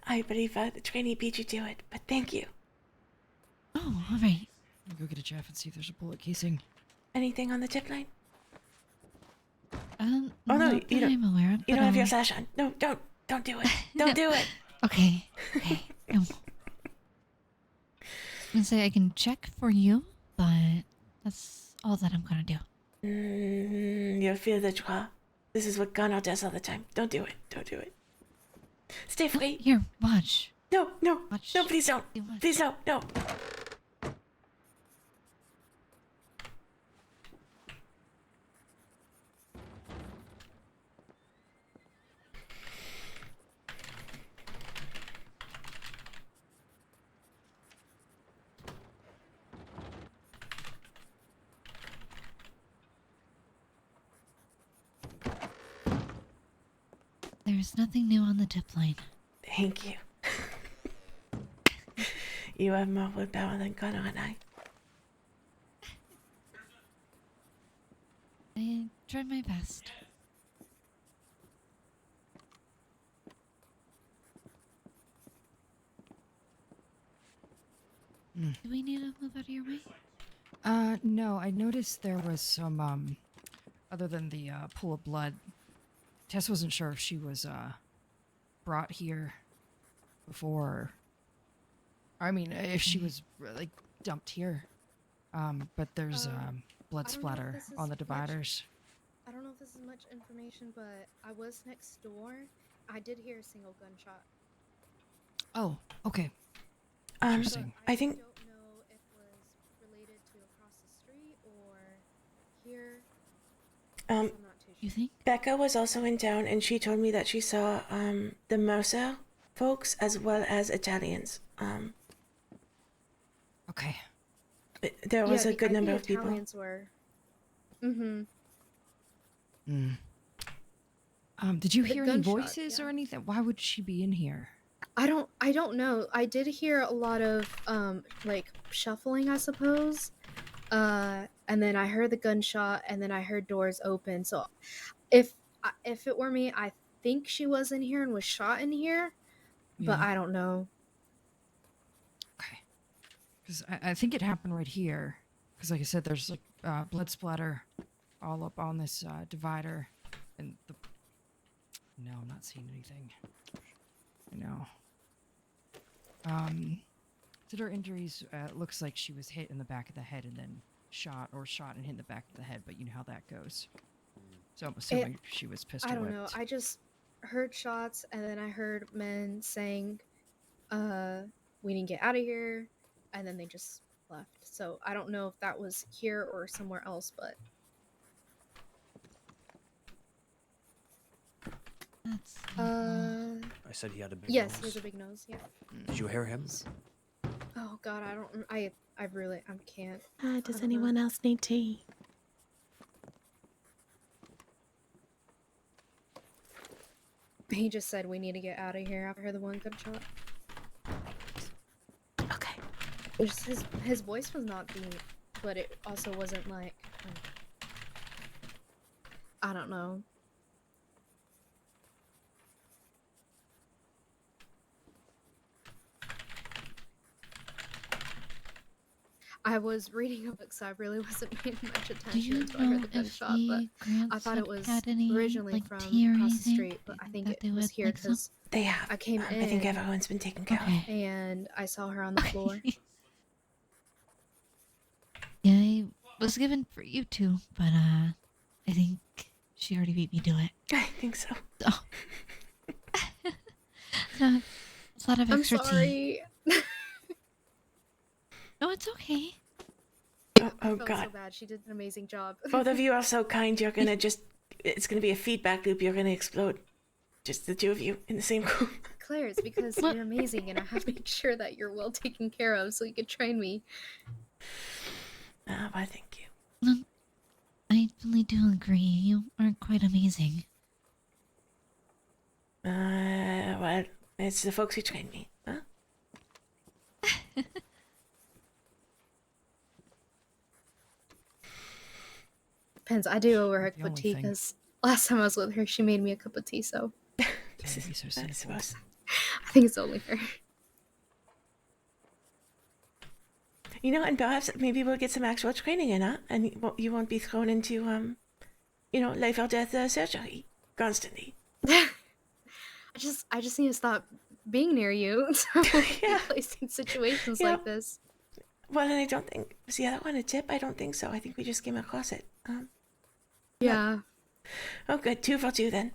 Speaker 8: I believe the trainee beat you to it, but thank you.
Speaker 7: Oh, all right.
Speaker 10: I'll go get a Jeff and see if there's a bullet casing.
Speaker 8: Anything on the tip line?
Speaker 7: Oh
Speaker 8: no,
Speaker 7: not
Speaker 8: you
Speaker 7: that
Speaker 8: don't-
Speaker 7: I'm aware of.
Speaker 8: You
Speaker 7: but
Speaker 8: don't have your
Speaker 7: I'll-
Speaker 8: sash on. No, don't do it. Don't do it.
Speaker 7: Okay, okay. No. I was gonna say I can check for you, but that's all that I'm gonna do.
Speaker 8: You feel the joie. This is what Gunnar does all the time. Don't do it. Don't do it. Stay free.
Speaker 7: Here, watch.
Speaker 8: No,
Speaker 7: Watch.
Speaker 8: please don't.
Speaker 7: You watch.
Speaker 8: Please no.
Speaker 7: There's nothing new on the tip line.
Speaker 8: Thank you.
Speaker 2: You have more willpower than Connor and I.
Speaker 7: I tried my best.
Speaker 10: Mm.
Speaker 7: Do we need to move out of your way?
Speaker 10: No, I noticed there was some, other than the, pool of blood, Tess wasn't sure if she was, brought here before. I mean, if she was, like, dumped here. But there's, blood
Speaker 4: I don't know if
Speaker 10: splatter
Speaker 4: this is
Speaker 10: on the
Speaker 4: much-
Speaker 10: dividers.
Speaker 4: I don't know if this is much information, but I was next door. I did hear a single gunshot.
Speaker 10: Oh, okay.
Speaker 4: But
Speaker 10: Interesting.
Speaker 2: I think-
Speaker 4: don't know if it was related to across the street or here.
Speaker 2: Um,
Speaker 4: I'm not too sure.
Speaker 7: You think?
Speaker 2: Becca was also in town, and she told me that she saw the Mercer folks as well as Italians.
Speaker 10: Okay.
Speaker 2: There was
Speaker 4: Yeah,
Speaker 2: a good number
Speaker 4: the
Speaker 2: of people.
Speaker 4: Italians were. Mm-hmm.
Speaker 10: Mm. Did you
Speaker 4: The
Speaker 10: hear any
Speaker 4: gunshot,
Speaker 10: voices
Speaker 4: yeah.
Speaker 10: or anything? Why would she be in here?
Speaker 4: I don't know. I did hear a lot of like shuffling, I suppose. And then I heard the gunshot, and then I heard doors open. So if it were me, I think she was in here and was shot in here, but
Speaker 10: Yeah.
Speaker 4: I don't know.
Speaker 10: Okay. Because I think it happened right here. Because like I said, there's like blood splatter all up on this divider. And the... No, I'm not seeing anything. I know. Did her injuries, looks like she was hit in the back of the head and then shot and hit in the back of the head, but you know how that goes. So I'm assuming she was pistol
Speaker 4: I don't
Speaker 10: whipped.
Speaker 4: know. I just heard shots, and then I heard men saying, we need to get out of here, and then they just left. So I don't know if that was here or somewhere else, but
Speaker 7: That's
Speaker 11: I said he had a big
Speaker 4: yes,
Speaker 11: nose.
Speaker 4: he has a big nose. Yeah.
Speaker 11: Did you hear him?
Speaker 4: Oh God, I don't. I really, I can't.
Speaker 2: Does
Speaker 4: I don't
Speaker 2: anyone
Speaker 4: know.
Speaker 2: else need tea?
Speaker 4: He just said we need to get out of here after the one gunshot.
Speaker 2: Okay.
Speaker 4: His voice was not deep, but it also wasn't like I don't know. I was reading a book, so I really wasn't paying much
Speaker 7: Do
Speaker 4: attention
Speaker 7: you
Speaker 4: until I heard
Speaker 7: know
Speaker 4: the
Speaker 7: if
Speaker 4: gunshot. But
Speaker 7: the Grants
Speaker 4: I thought it
Speaker 7: have
Speaker 4: was
Speaker 7: had any,
Speaker 4: originally
Speaker 7: like,
Speaker 4: from
Speaker 7: tea or
Speaker 4: across the
Speaker 7: anything
Speaker 4: street, but I think
Speaker 7: that they
Speaker 4: it was
Speaker 7: would
Speaker 4: here
Speaker 7: like some?
Speaker 4: because
Speaker 2: They have.
Speaker 4: I came
Speaker 2: I think
Speaker 4: in
Speaker 2: everyone's been taken care of.
Speaker 7: Okay.
Speaker 4: and I saw her on the floor.
Speaker 7: Yeah, I was given for you two, but I think she already beat me to it.
Speaker 2: I think so.
Speaker 7: Oh. So, it's a lot of
Speaker 4: I'm
Speaker 7: extra tea.
Speaker 4: sorry.
Speaker 7: No, it's okay.
Speaker 2: Oh,
Speaker 4: I
Speaker 2: oh
Speaker 4: felt
Speaker 2: God.
Speaker 4: so bad. She did an amazing job.
Speaker 2: Both of you are so kind. You're gonna just. It's gonna be a feedback loop. You're gonna explode. Just the two of you in the same room.
Speaker 4: Claire, it's because
Speaker 7: What?
Speaker 4: you're amazing, and I have to make sure that you're well taken care of, so you can train me.
Speaker 2: Oh, I thank you.
Speaker 7: I really do agree. You are quite amazing.
Speaker 2: Well, it's the folks who trained me. Huh?
Speaker 4: Depends. I do owe her a
Speaker 10: The
Speaker 4: cup of
Speaker 10: only
Speaker 4: tea
Speaker 10: thing.
Speaker 4: because last time I was with her, she made me a cup of tea. So
Speaker 2: This
Speaker 10: Don't be so
Speaker 2: I
Speaker 10: simple.
Speaker 2: suppose.
Speaker 4: I think it's only her.
Speaker 2: You know, and perhaps maybe we'll get some actual training in, huh? And you won't be thrown into, life or death surgery constantly.
Speaker 4: I just need to stop being near you. So I won't be
Speaker 2: Yeah.
Speaker 4: placed in situations
Speaker 2: Yeah.
Speaker 4: like this.
Speaker 2: Well, and I don't think. Was the other one a tip? I don't think so. I think we just came across it.
Speaker 4: Yeah.
Speaker 2: Oh, good. 2 for 2 then.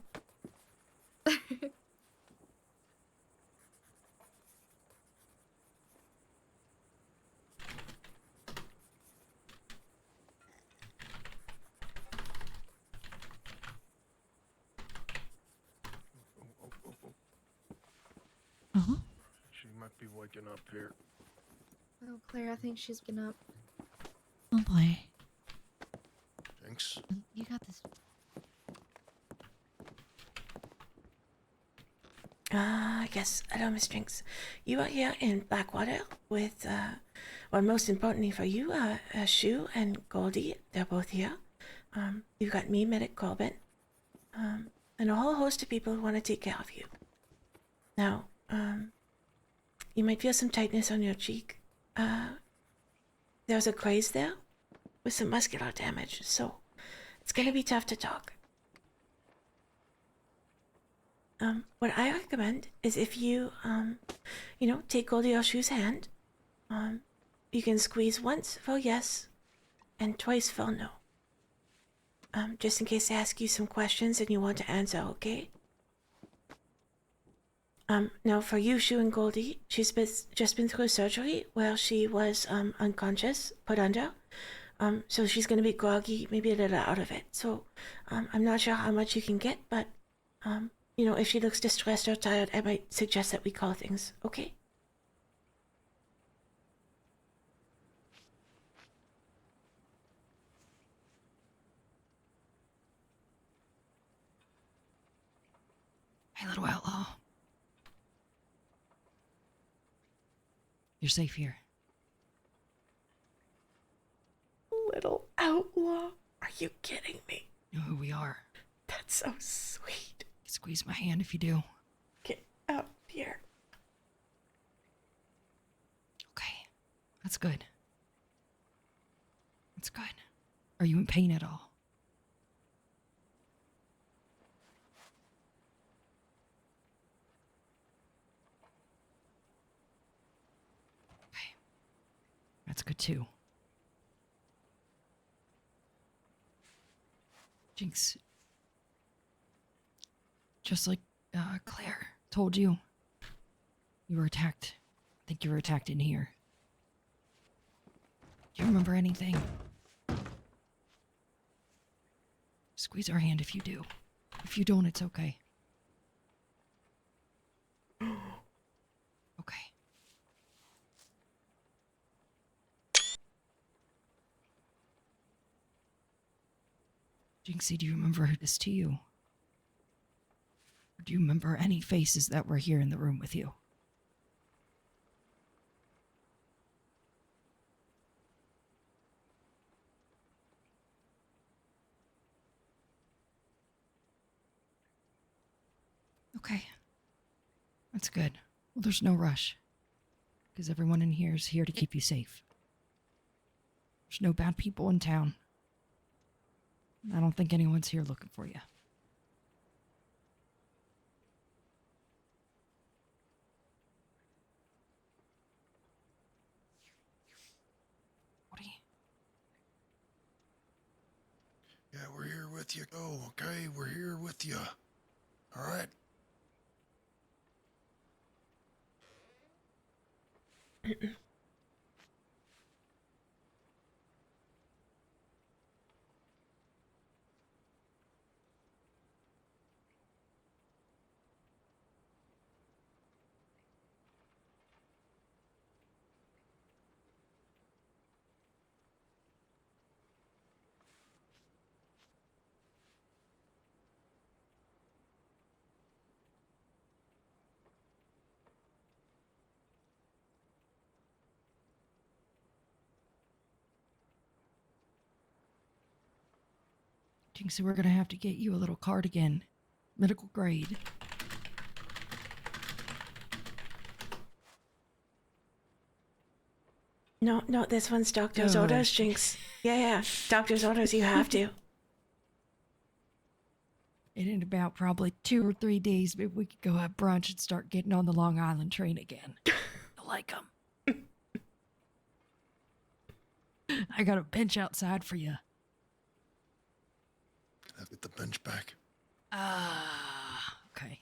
Speaker 7: Uh-huh.
Speaker 6: She might be waking up here.
Speaker 4: Oh, Claire, I think she's been up.
Speaker 7: Oh boy.
Speaker 6: Thanks.
Speaker 7: You got this.
Speaker 2: Yes, hello, Miss Jinx. You are here in Blackwater with, well, most importantly for you, Shu and Goldie. They're both here. You've got me, Medic Corbin, and a whole host of people who want to take care of you. Now, you might feel some tightness on your cheek. There's a graze there with some muscular damage, so it's going to be tough to talk. What I recommend is if you, take Goldie or Shu's hand, you can squeeze once for yes and twice for no. Just in case they ask you some questions and you want to answer, okay? Now for you, Shu and Goldie, she's just been through surgery where she was unconscious, put under. So she's going to be groggy, maybe a little out of it. So I'm not sure how much you can get, but if she looks distressed or tired, I might suggest that we call things, okay?
Speaker 10: Hey, little outlaw. You're safe here.
Speaker 2: Little outlaw? Are you kidding me?
Speaker 10: You know who we are.
Speaker 2: That's so sweet.
Speaker 10: Squeeze my hand if you do.
Speaker 2: Get out here.
Speaker 10: Okay. That's good. That's good. Are you in pain at all? Okay. That's good too. Jinx. Just like Claire told you, you were attacked. I think you were attacked in here. Do you remember anything? Squeeze our hand if you do. If you don't, it's okay. Okay. Jinxie, do you remember who this to you? Or do you remember any faces that were here in the room with you? Okay. That's good. Well, there's no rush. Because everyone in here is here to keep you safe. There's no bad people in town. I don't think anyone's here looking for you. What are you...
Speaker 6: Yeah, we're here with you. Oh, okay, we're here with you. All right.
Speaker 10: Jinxie, we're gonna have to get you a little cardigan. Medical grade.
Speaker 2: No, this one's doctor's
Speaker 10: Good.
Speaker 2: orders, Jinx. Yeah, doctor's orders, you have to.
Speaker 10: And in about probably 2 or 3 days, maybe we could go have brunch and start getting on the Long Island train again. I like 'em. I got a bench outside for you.
Speaker 6: I'll get the bench back.
Speaker 10: Okay.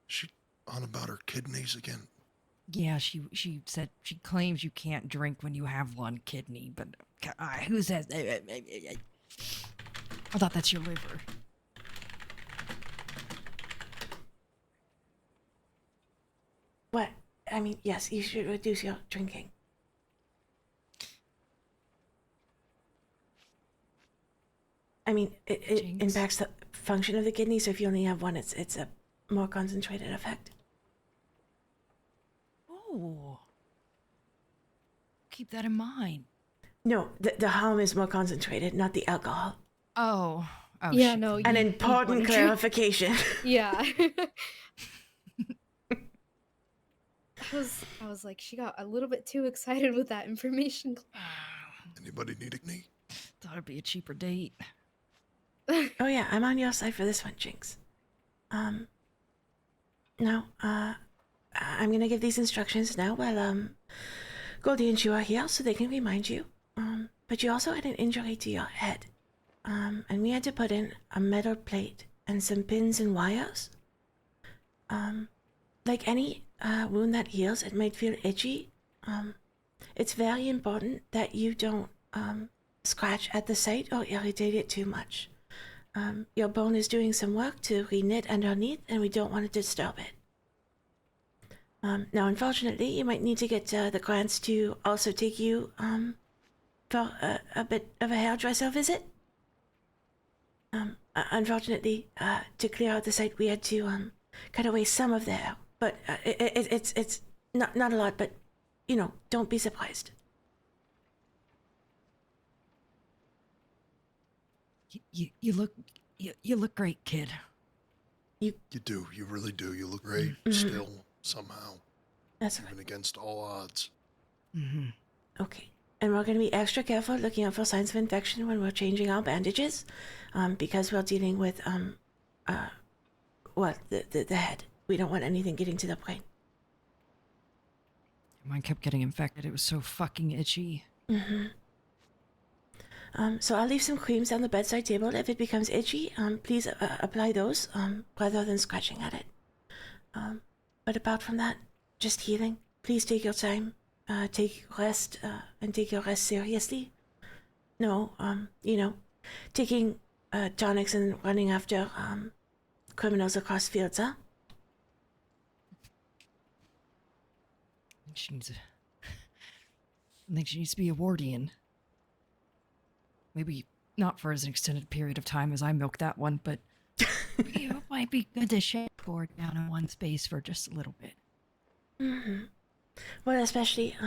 Speaker 6: She on about her kidneys again.
Speaker 10: Yeah, she said she claims you can't drink when you have one kidney, but who says? I thought that's your liver.
Speaker 2: What? I mean, yes, you should reduce your drinking. I mean, it
Speaker 10: Jinx.
Speaker 2: impacts the function of the kidney. So if you only have one, it's a more concentrated effect.
Speaker 10: Oh. Keep that in mind.
Speaker 2: No, the harm is more concentrated, not the alcohol.
Speaker 10: Oh. Oh,
Speaker 4: Yeah,
Speaker 10: shit.
Speaker 4: no.
Speaker 2: An
Speaker 4: you
Speaker 2: important
Speaker 4: wanna drink-
Speaker 2: clarification.
Speaker 4: Yeah. I was like, she got a little bit too excited with that information.
Speaker 6: Anybody need a knee?
Speaker 10: Thought it'd be a cheaper date.
Speaker 2: Oh yeah, I'm on your side for this one, Jinx. Now, I'm gonna give these instructions now while Goldie and Chew are here so they can remind you. But you also had an injury to your head. And we had to put in a metal plate and some pins and wires. Like any wound that heals, it might feel itchy. It's very important that you don't scratch at the site or irritate it too much. Your bone is doing some work to re-knit underneath, and we don't want to disturb it. Now, unfortunately, you might need to get the grants to also take you for a bit of a hairdresser visit. Unfortunately, to clear out the site, we had to cut away some of the hair, but it's not a lot. But you know, don't be surprised.
Speaker 10: You look great, kid.
Speaker 6: You do. You really do. You look great still, somehow.
Speaker 2: That's
Speaker 6: even against all odds.
Speaker 10: Mm-hmm.
Speaker 2: Okay. And we're going to be extra careful looking out for signs of infection when we're changing our bandages, because we're dealing with, the head. We don't want anything getting to the brain.
Speaker 10: Mine kept getting infected. It was so fucking itchy.
Speaker 2: Mm-hmm. So I'll leave some creams on the bedside table. If it becomes itchy, please apply those, rather than scratching at it. But apart from that, just healing. Please take your time. Take rest, and take your rest seriously. No, taking tonics and running after criminals across fields, huh?
Speaker 10: I think she needs to be a wardian. Maybe not for as an extended period of time as I milked that one, but it might be good to share board down in one space for just a little bit.
Speaker 2: Mm-hmm. Well, especially,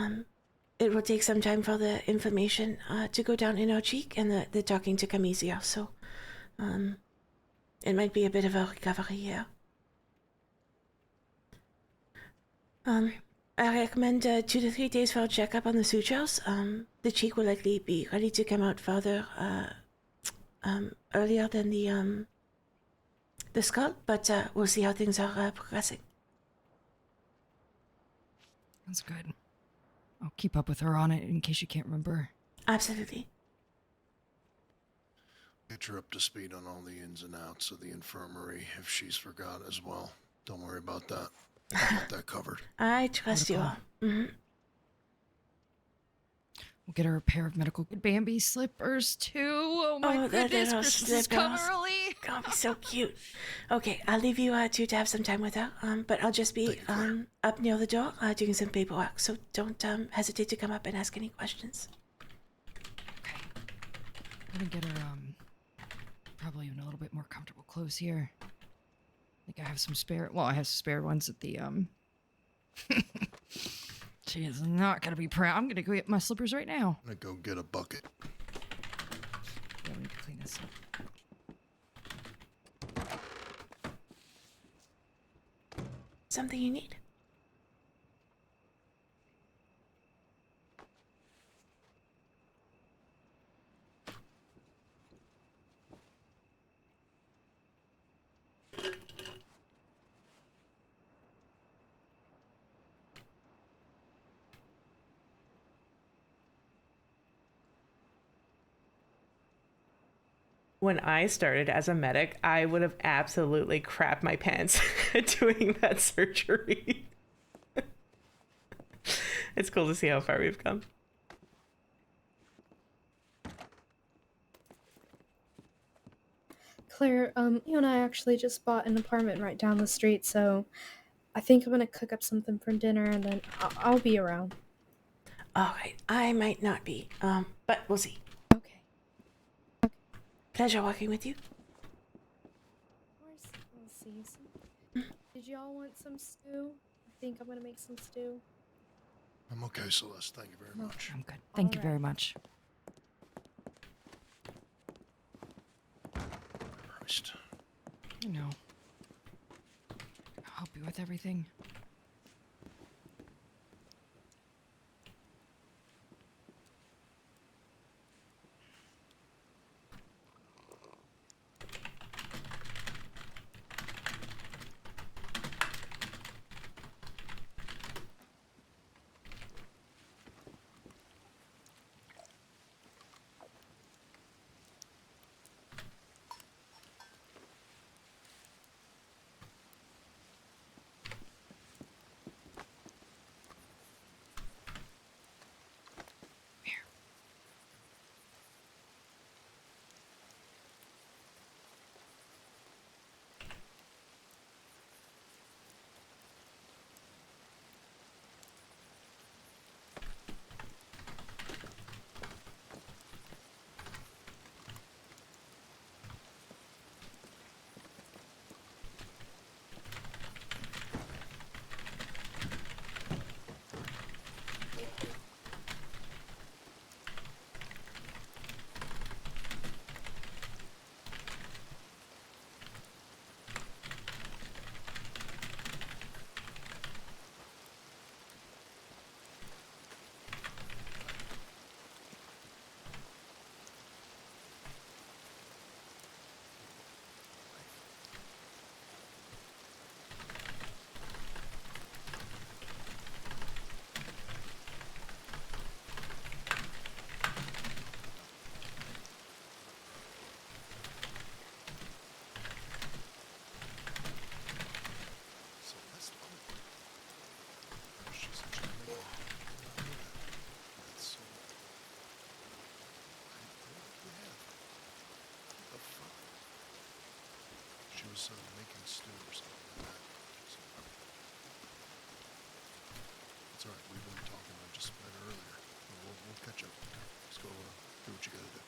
Speaker 2: it will take some time for the information to go down in our cheek and the talking to come easier, so it might be a bit of a recovery here. I recommend 2 to 3 days for a checkup on the sutures. The cheek will likely be ready to come out further earlier than the skull, but we'll see how things are progressing.
Speaker 10: That's good. I'll keep up with her on it in case you can't remember.
Speaker 2: Absolutely.
Speaker 6: Get her up to speed on all the ins and outs of the infirmary if she's forgot as well. Don't worry about that. I'll get that covered.
Speaker 2: I trust you. Mm-hmm.
Speaker 10: We'll get her a pair of medical Bambi slippers too. Oh my goodness, Christmas has come early.
Speaker 2: Oh, be so cute. Okay, I'll leave you two to have some time with her. But I'll just be up near the door doing some paperwork. So don't hesitate to come up and ask any questions.
Speaker 10: Okay. I'm gonna get her probably even a little bit more comfortable clothes here. I think I have some spare. Well, I have some spare ones at the She is not gonna be proud. I'm gonna go get my slippers right now.
Speaker 6: I'm gonna go get a bucket.
Speaker 10: Yeah, we need to clean this up.
Speaker 2: Something you need?
Speaker 8: When I started as a medic, I would have absolutely crapped my pants doing that surgery. It's cool to see how far we've come.
Speaker 4: Claire, you and I actually just bought an apartment right down the street, so I think I'm gonna cook up something for dinner and then I'll be around.
Speaker 2: All right, I might not be, but we'll see.
Speaker 4: Okay.
Speaker 2: Pleasure working with you.
Speaker 4: Oopsies. Did y'all want some stew? I think I'm gonna make some stew.
Speaker 6: I'm okay, Celeste. Thank you very much.
Speaker 10: I'm good. Thank you very
Speaker 4: Alright.
Speaker 10: much.
Speaker 6: Christ.
Speaker 10: You know. I'll help you with everything.
Speaker 6: Celeste, she's such a nigga. That's so... Yeah. What the fuck? She was making stew or something like that. So, it's alright. We've been talking. I just met her earlier. We'll catch up. Let's go do what you gotta do.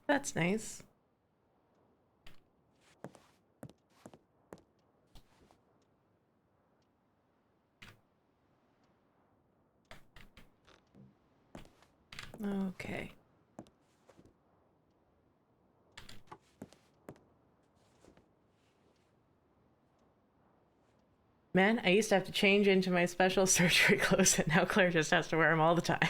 Speaker 8: That's nice. Okay. Man, I used to have to change into my special surgery clothes, and now Claire just has to wear them all the time.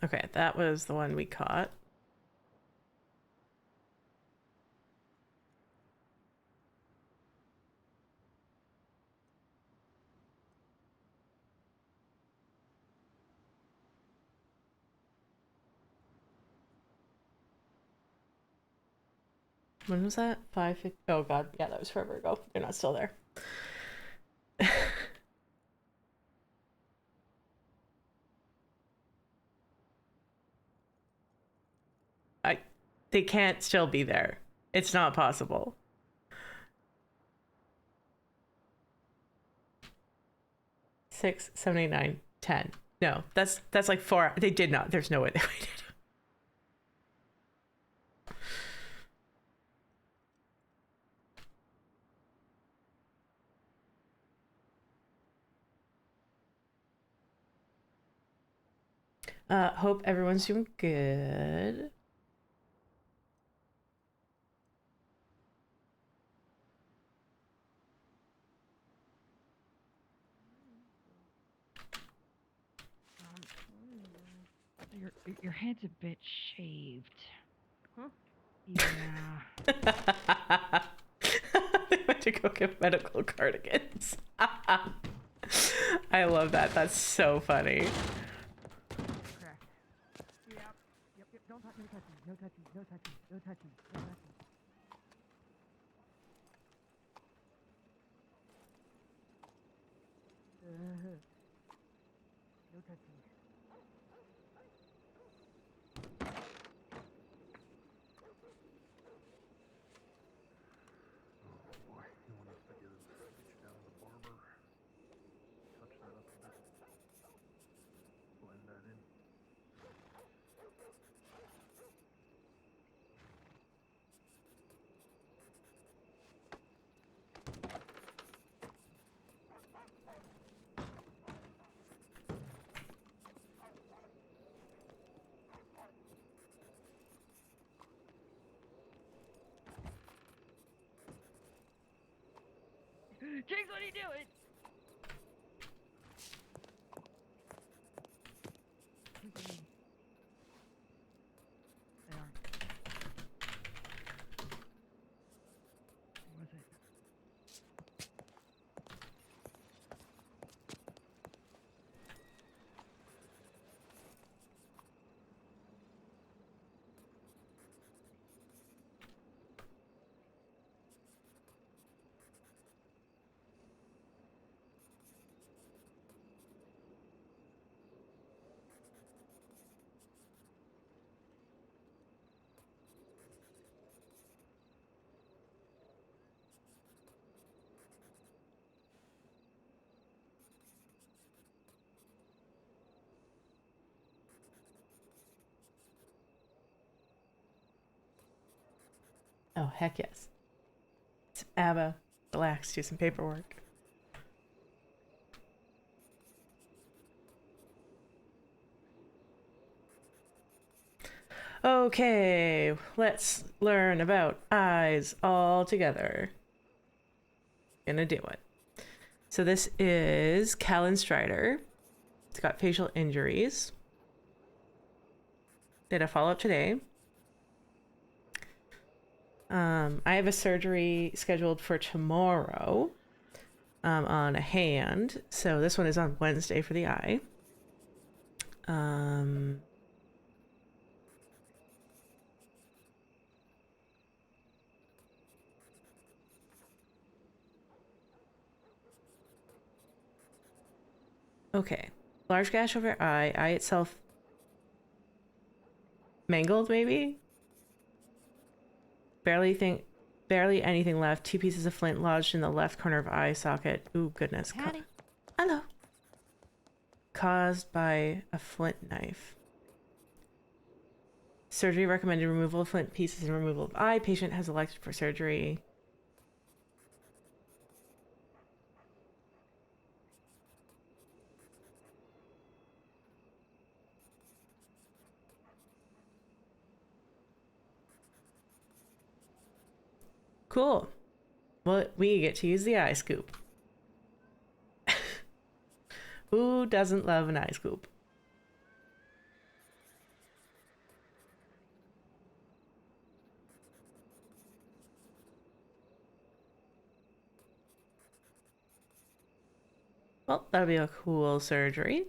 Speaker 8: Okay, that was the one we caught. When was that? 5:50. Oh god, yeah, that was forever ago. They're not still there. They can't still be there. It's not possible. Six, 7, 8, 9, 10. No, that's like 4. They did not. There's no way they waited. Hope everyone's doing good.
Speaker 9: Your head's a bit shaved. Huh? Yeah.
Speaker 8: They went to go get medical cardigans. I love that. That's so funny.
Speaker 9: Correct. Yep. Don't touch. No touching. No touching. No touching. No touching. No touching. No touching.
Speaker 6: Boy, you want us to get you down to the barber, touch that up a bit, blend that in.
Speaker 9: Jinx, what are you doing? They are. What was it?
Speaker 8: Oh, heck yes. It's ABBA. Relax, do some paperwork. Okay, let's learn about eyes all together. Gonna do it. So this is Callan Strider. It's got facial injuries. Did a follow-up today. I have a surgery scheduled for tomorrow on a hand. So this one is on Wednesday for the eye. Okay. Large gash over eye. Eye itself mangled, maybe? Barely anything left. 2 pieces of flint lodged in the left corner of eye socket. Ooh, goodness.
Speaker 1: Howdy.
Speaker 2: Hello.
Speaker 8: Caused by a flint knife. Surgery recommended removal of flint pieces and removal of eye. Patient has elected for surgery. Cool. Well, we get to use the eye scoop. Who doesn't love an eye scoop? Well, that'll be a cool surgery.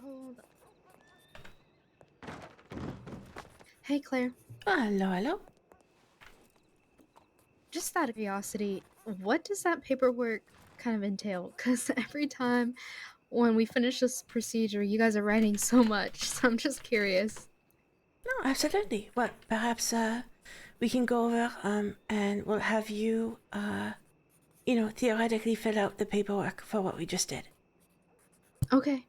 Speaker 4: Hold on. Hey, Claire.
Speaker 2: Hello, hello.
Speaker 4: Just out of curiosity, what does that paperwork kind of entail? Because every time when we finish this procedure, you guys are writing so much, so I'm just curious.
Speaker 2: No, absolutely. Well, perhaps we can go over and we'll have you theoretically fill out the paperwork for what we just did.
Speaker 4: Okay.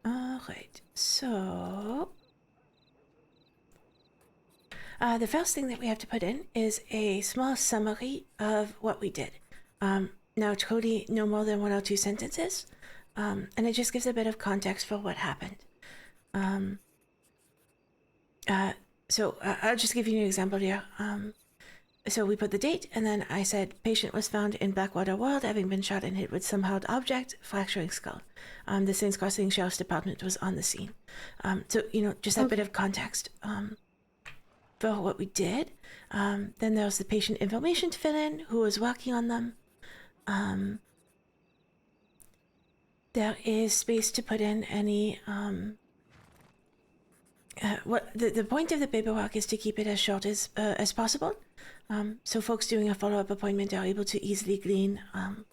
Speaker 2: All right. So the first thing that we have to put in is a small summary of what we did. Now, it's totally no more than 1 or 2 sentences, and it just gives a bit of context for what happened. So I'll just give you an example here. So we put the date, and then I said, patient was found in Blackwater World, having been shot and hit with some hard object, fracturing skull. The Saints Crossing Sheriff's Department was on the scene. So, just that bit of context for what we did. Then there was the patient information to fill in, who was working on them. There is space to put in any... what the point of the paperwork is to keep it as short as possible. So folks doing a follow-up appointment are able to easily glean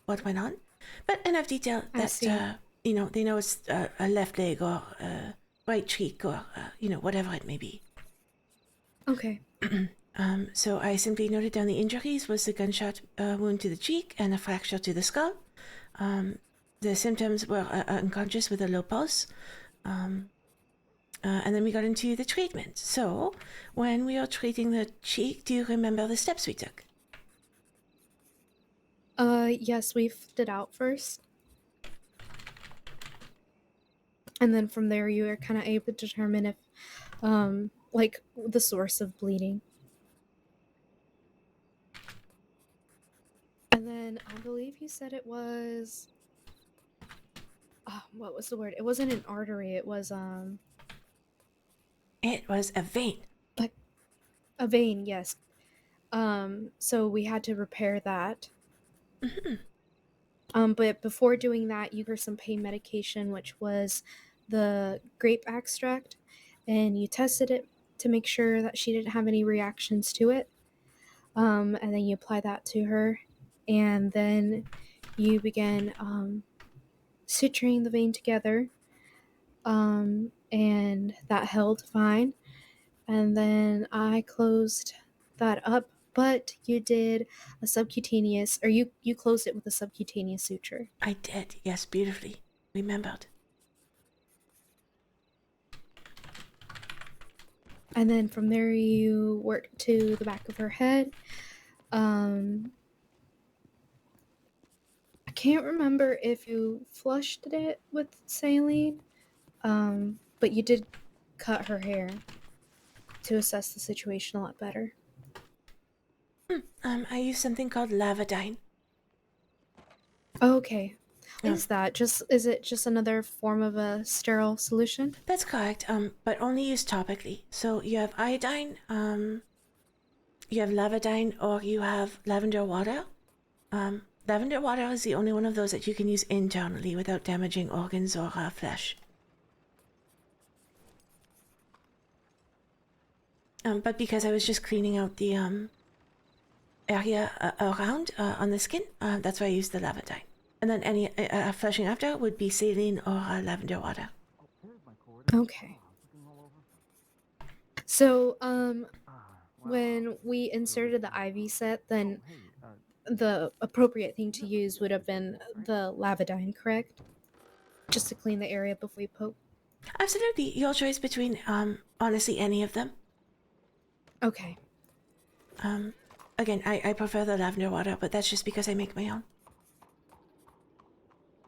Speaker 2: what went on, but enough detail that they know it's a left leg or a right cheek or whatever it may be.
Speaker 4: Okay.
Speaker 2: So I simply noted down the injuries was the gunshot wound to the cheek and a fracture to the skull. The symptoms were unconscious with a low pulse. And then we got into the treatment. So, when we are treating the cheek, do you remember the steps we took?
Speaker 4: Yes, we flipped it out first. And then from there, you are kind of able to determine if, like, the source of bleeding. And then I believe you said it was... what was the word? It wasn't an artery, it was,
Speaker 2: It was a vein.
Speaker 4: Like, a vein, yes. So we had to repair that. But before doing that, you gave her some pain medication, which was the grape extract, and you tested it to make sure that she didn't have any reactions to it. And then you apply that to her, and then you began suturing the vein together, and that held fine. And then I closed that up, but you did a subcutaneous, or you closed it with a subcutaneous suture.
Speaker 2: I did, yes, beautifully. Remembered.
Speaker 4: And then from there, you work to the back of her head. I can't remember if you flushed it with saline, but you did cut her hair to assess the situation a lot better.
Speaker 2: I use something called lavadine.
Speaker 4: Okay.
Speaker 2: Yeah.
Speaker 4: Is it just another form of a sterile solution?
Speaker 2: That's correct, but only used topically. So you have iodine, you have lavadine, or you have lavender water. Lavender water is the only one of those that you can use internally without damaging organs or flesh. But because I was just cleaning out the area around on the skin, that's why I used the lavadine. And then any flushing after would be saline or lavender water.
Speaker 4: Okay. So, when we inserted the IV set, then the appropriate thing to use would have been the lavadine, correct? Just to clean the area before you poke.
Speaker 2: Absolutely, your choice between honestly any of them.
Speaker 4: Okay.
Speaker 2: Again, I prefer the lavender water, but that's just because I make my own.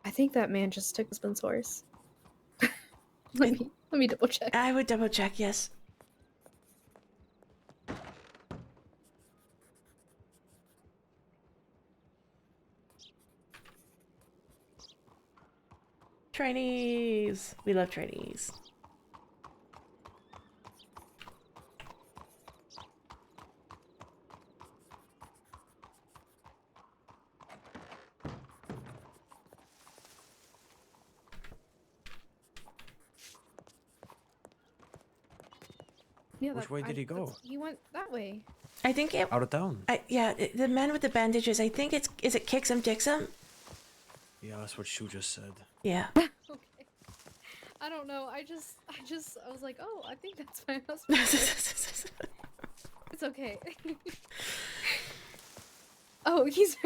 Speaker 4: I think that man just took husband's horse. let me double check.
Speaker 2: I would double check, yes.
Speaker 8: Trainees. We love trainees.
Speaker 4: Yeah,
Speaker 11: Which way did he go?
Speaker 4: He went that way.
Speaker 2: I think it.
Speaker 11: Out of town.
Speaker 2: Yeah, the man with the bandages. I think is it kicks him, dicks him.
Speaker 11: Yeah, that's what Shu just said.
Speaker 2: Yeah.
Speaker 4: Okay. I don't know. I was like, oh, I think that's my husband. It's okay. Oh, he's.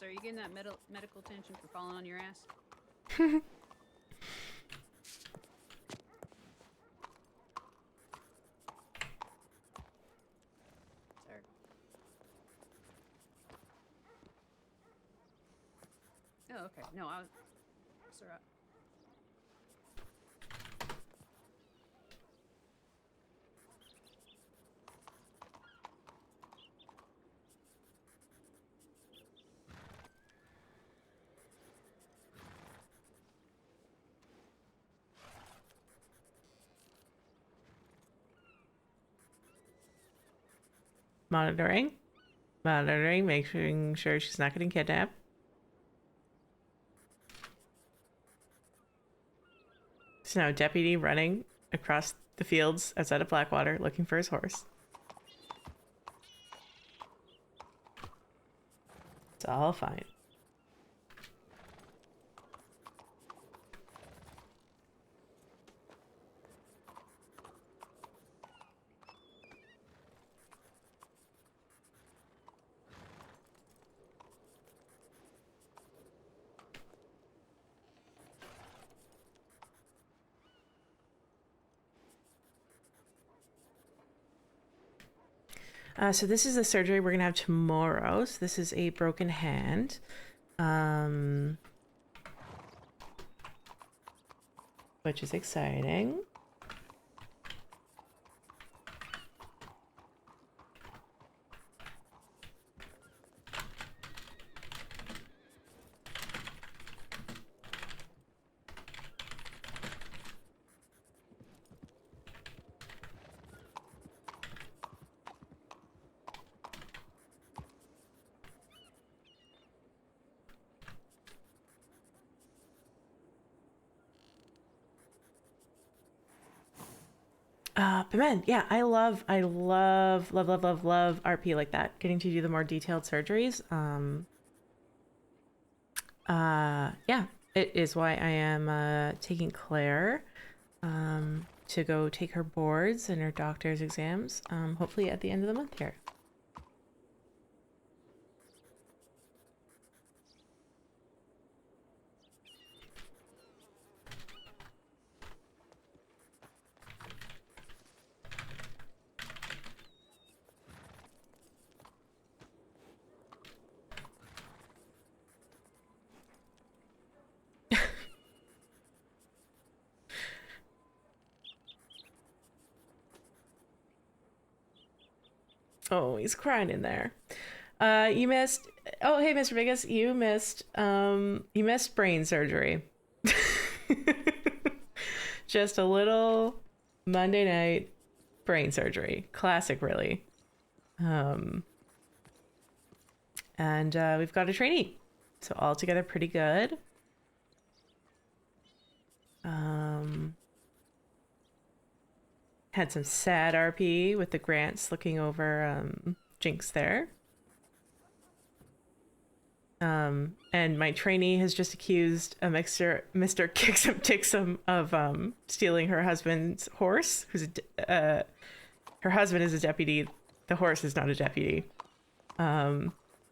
Speaker 12: So are you getting that medical attention for falling on your ass? Sir. Oh, okay. No, I was... Sir,
Speaker 8: Monitoring, making sure she's not getting kidnapped. So now deputy running across the fields outside of Blackwater looking for his horse. It's all fine. So this is the surgery we're gonna have tomorrow. So this is a broken hand. Which is exciting. But man, yeah, I love RP like that. Getting to do the more detailed surgeries. Yeah, it is why I am taking Claire to go take her boards and her doctor's exams, hopefully at the end of the month here. Oh, he's crying in there. You missed. Oh, hey, Mr. Vegas, you missed brain surgery. Just a little Monday night brain surgery. Classic, really. And we've got a trainee, so all together pretty good. Had some sad RP with the grants looking over Jinx there. And my trainee has just accused Mr. Kicksum Tixum of stealing her husband's horse, who's her husband is a deputy. The horse is not a deputy. I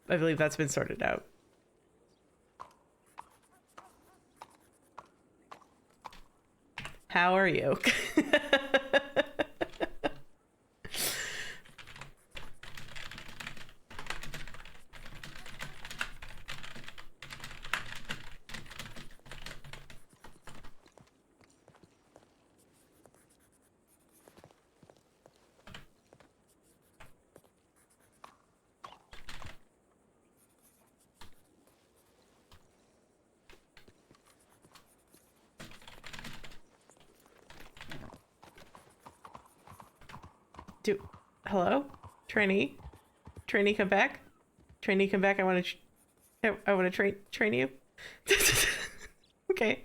Speaker 8: believe that's been sorted out. How are you? Hello? Trainee? Trainee, come back? Trainee, come back. I want to train you. Okay.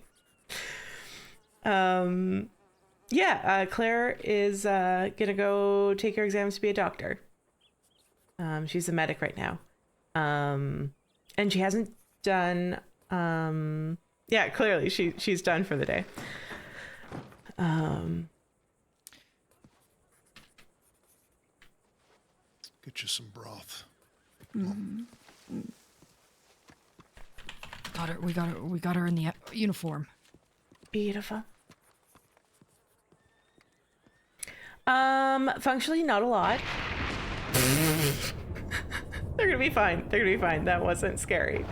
Speaker 8: Yeah, Claire is gonna go take her exams to be a doctor. She's a medic right now. And she hasn't done yeah, clearly she's done for the day.
Speaker 6: Get you some broth.
Speaker 10: Got her. We got her in the uniform.
Speaker 8: Beautiful. Functionally not a lot. They're gonna be fine. They're gonna be fine. That wasn't scary.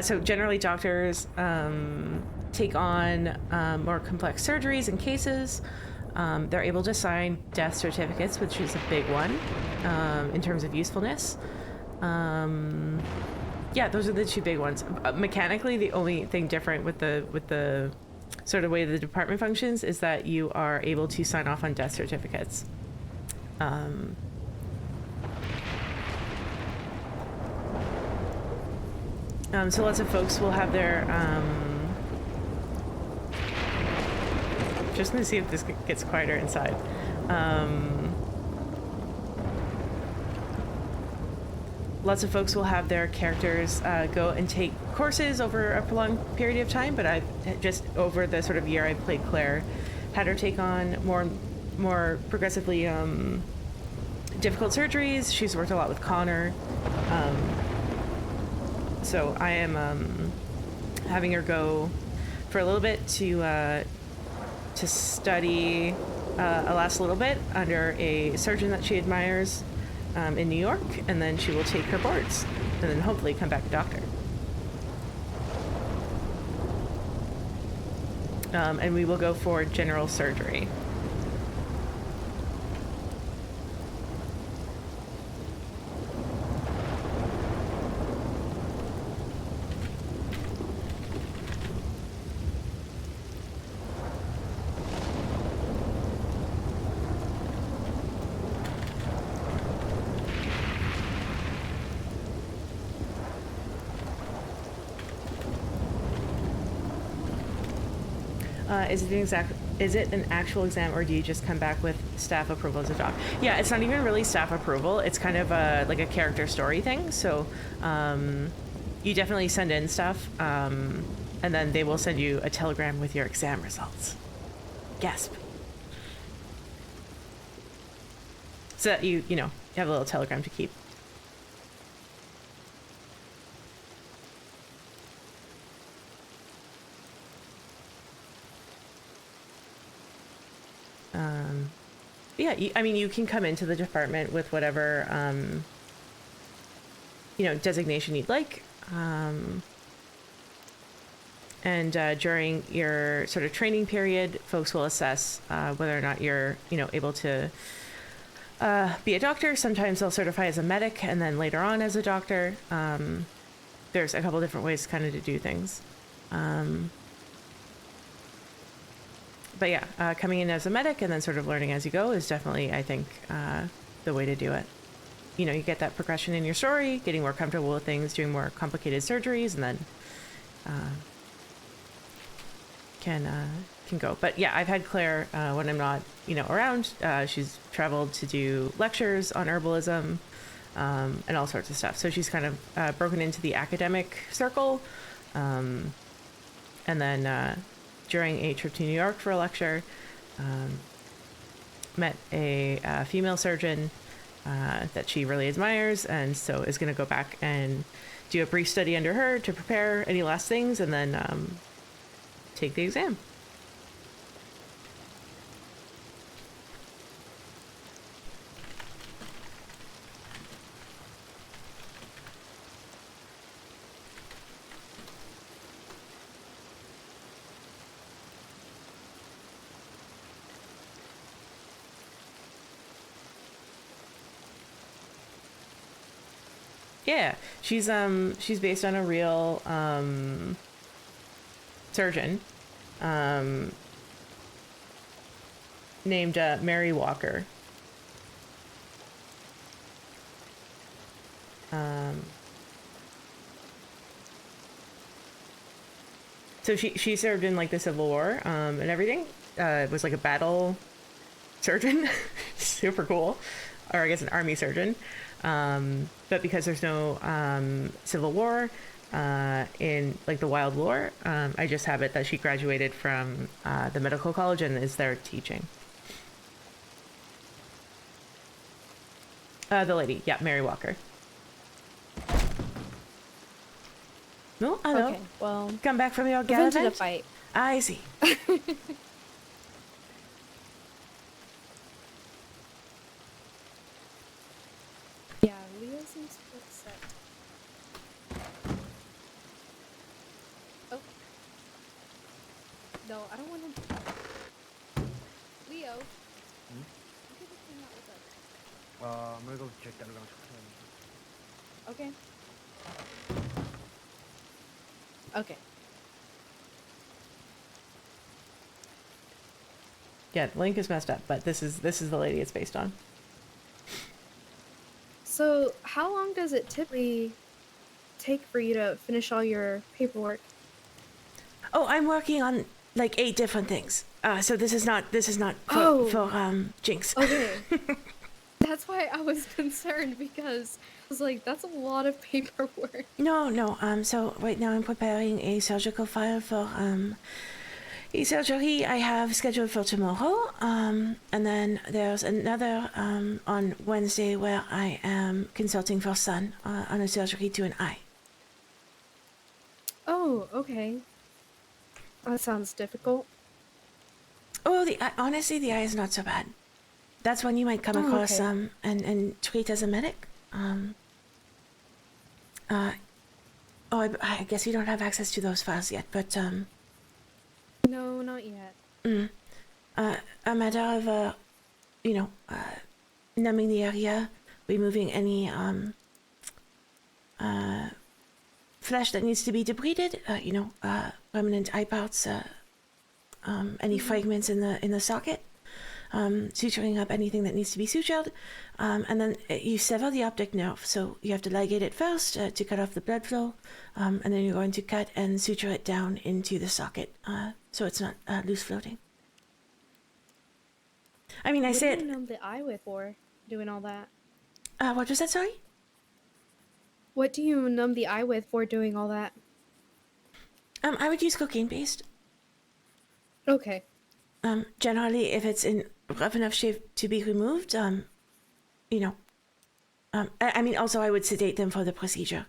Speaker 8: So generally doctors take on more complex surgeries and cases. They're able to sign death certificates, which is a big one in terms of usefulness. Yeah, those are the two big ones. Mechanically, the only thing different with the sort of way the department functions is that you are able to sign off on death certificates. So lots of folks will have their just gonna see if this gets quieter inside. Lots of folks will have their characters go and take courses over a prolonged period of time, but I've just, over the sort of year I played Claire, had her take on more progressively difficult surgeries. She's worked a lot with Connor. So I am having her go for a little bit to study a last little bit under a surgeon that she admires in New York, and then she will take her boards and then hopefully come back a doctor. And we will go for general surgery. Is it an actual exam, or do you just come back with staff approval as a doc? Yeah, it's not even really staff approval. It's kind of like a character story thing. So you definitely send in stuff. and then they will send you a telegram with your exam results. Gasp. So that you have a little telegram to keep. Yeah, I mean, you can come into the department with whatever, designation you'd like. And during your sort of training period, folks will assess whether or not you're, able to be a doctor. Sometimes they'll certify as a medic and then later on as a doctor. There's a couple different ways kind of to do things. But yeah, coming in as a medic and then sort of learning as you go is definitely, I think, the way to do it. You get that progression in your story, getting more comfortable with things, doing more complicated surgeries, and then can go. But yeah, I've had Claire when I'm not, around. She's traveled to do lectures on herbalism and all sorts of stuff. So she's kind of broken into the academic circle, and then during a trip to New York for a lecture, met a female surgeon that she really admires, and so is going to go back and do a brief study under her to prepare any last things, and then take the exam. Yeah, she's based on a real surgeon named Mary Walker. So she served in like the Civil War and everything. Was like a battle surgeon, super cool, or I guess an army surgeon. But because there's no Civil War in like the wild lore, I just have it that she graduated from the medical college and is there teaching. The lady, yeah, Mary Walker. No, I know.
Speaker 4: Okay, well,
Speaker 8: Come back from your
Speaker 4: prevented
Speaker 8: gallivant?
Speaker 4: a fight.
Speaker 8: I see.
Speaker 4: Yeah, Leo seems upset. Oh. No, I don't want him. Leo.
Speaker 11: Hmm?
Speaker 4: You could just hang out with us.
Speaker 11: I'm gonna go check that around.
Speaker 4: Okay. Okay.
Speaker 8: Yeah, the link is messed up, but this is the lady it's based on.
Speaker 4: So, how long does it typically take for you to finish all your paperwork?
Speaker 2: Oh, I'm working on like 8 different things. So this is not
Speaker 4: Oh.
Speaker 2: for Jinx.
Speaker 4: Okay. That's why I was concerned because I was like, that's a lot of paperwork.
Speaker 2: No. So right now I'm preparing a surgical file for a surgery I have scheduled for tomorrow. And then there's another on Wednesday where I am consulting for Sun on a surgery to an eye.
Speaker 4: Oh, okay. That sounds difficult.
Speaker 2: Oh, honestly, the eye is not so bad. That's one you might come across
Speaker 4: okay.
Speaker 2: and treat as a medic. I guess you don't have access to those files yet, but
Speaker 4: No, not yet.
Speaker 2: a matter of numbing the area, removing any flesh that needs to be debrided, remnant eye parts, any fragments in the socket, suturing up anything that needs to be sutured, and then you sever the optic nerve. So you have to ligate it first to cut off the blood flow, and then you're going to cut and suture it down into the socket so it's not loose floating. I mean, I
Speaker 4: What
Speaker 2: say
Speaker 4: do
Speaker 2: it.
Speaker 4: you numb the eye with for doing all that?
Speaker 2: What was that? Sorry.
Speaker 4: What do you numb the eye with for doing all that?
Speaker 2: I would use cocaine paste.
Speaker 4: Okay.
Speaker 2: Generally, if it's in rough enough shape to be removed, you know, I mean, also I would sedate them for the procedure.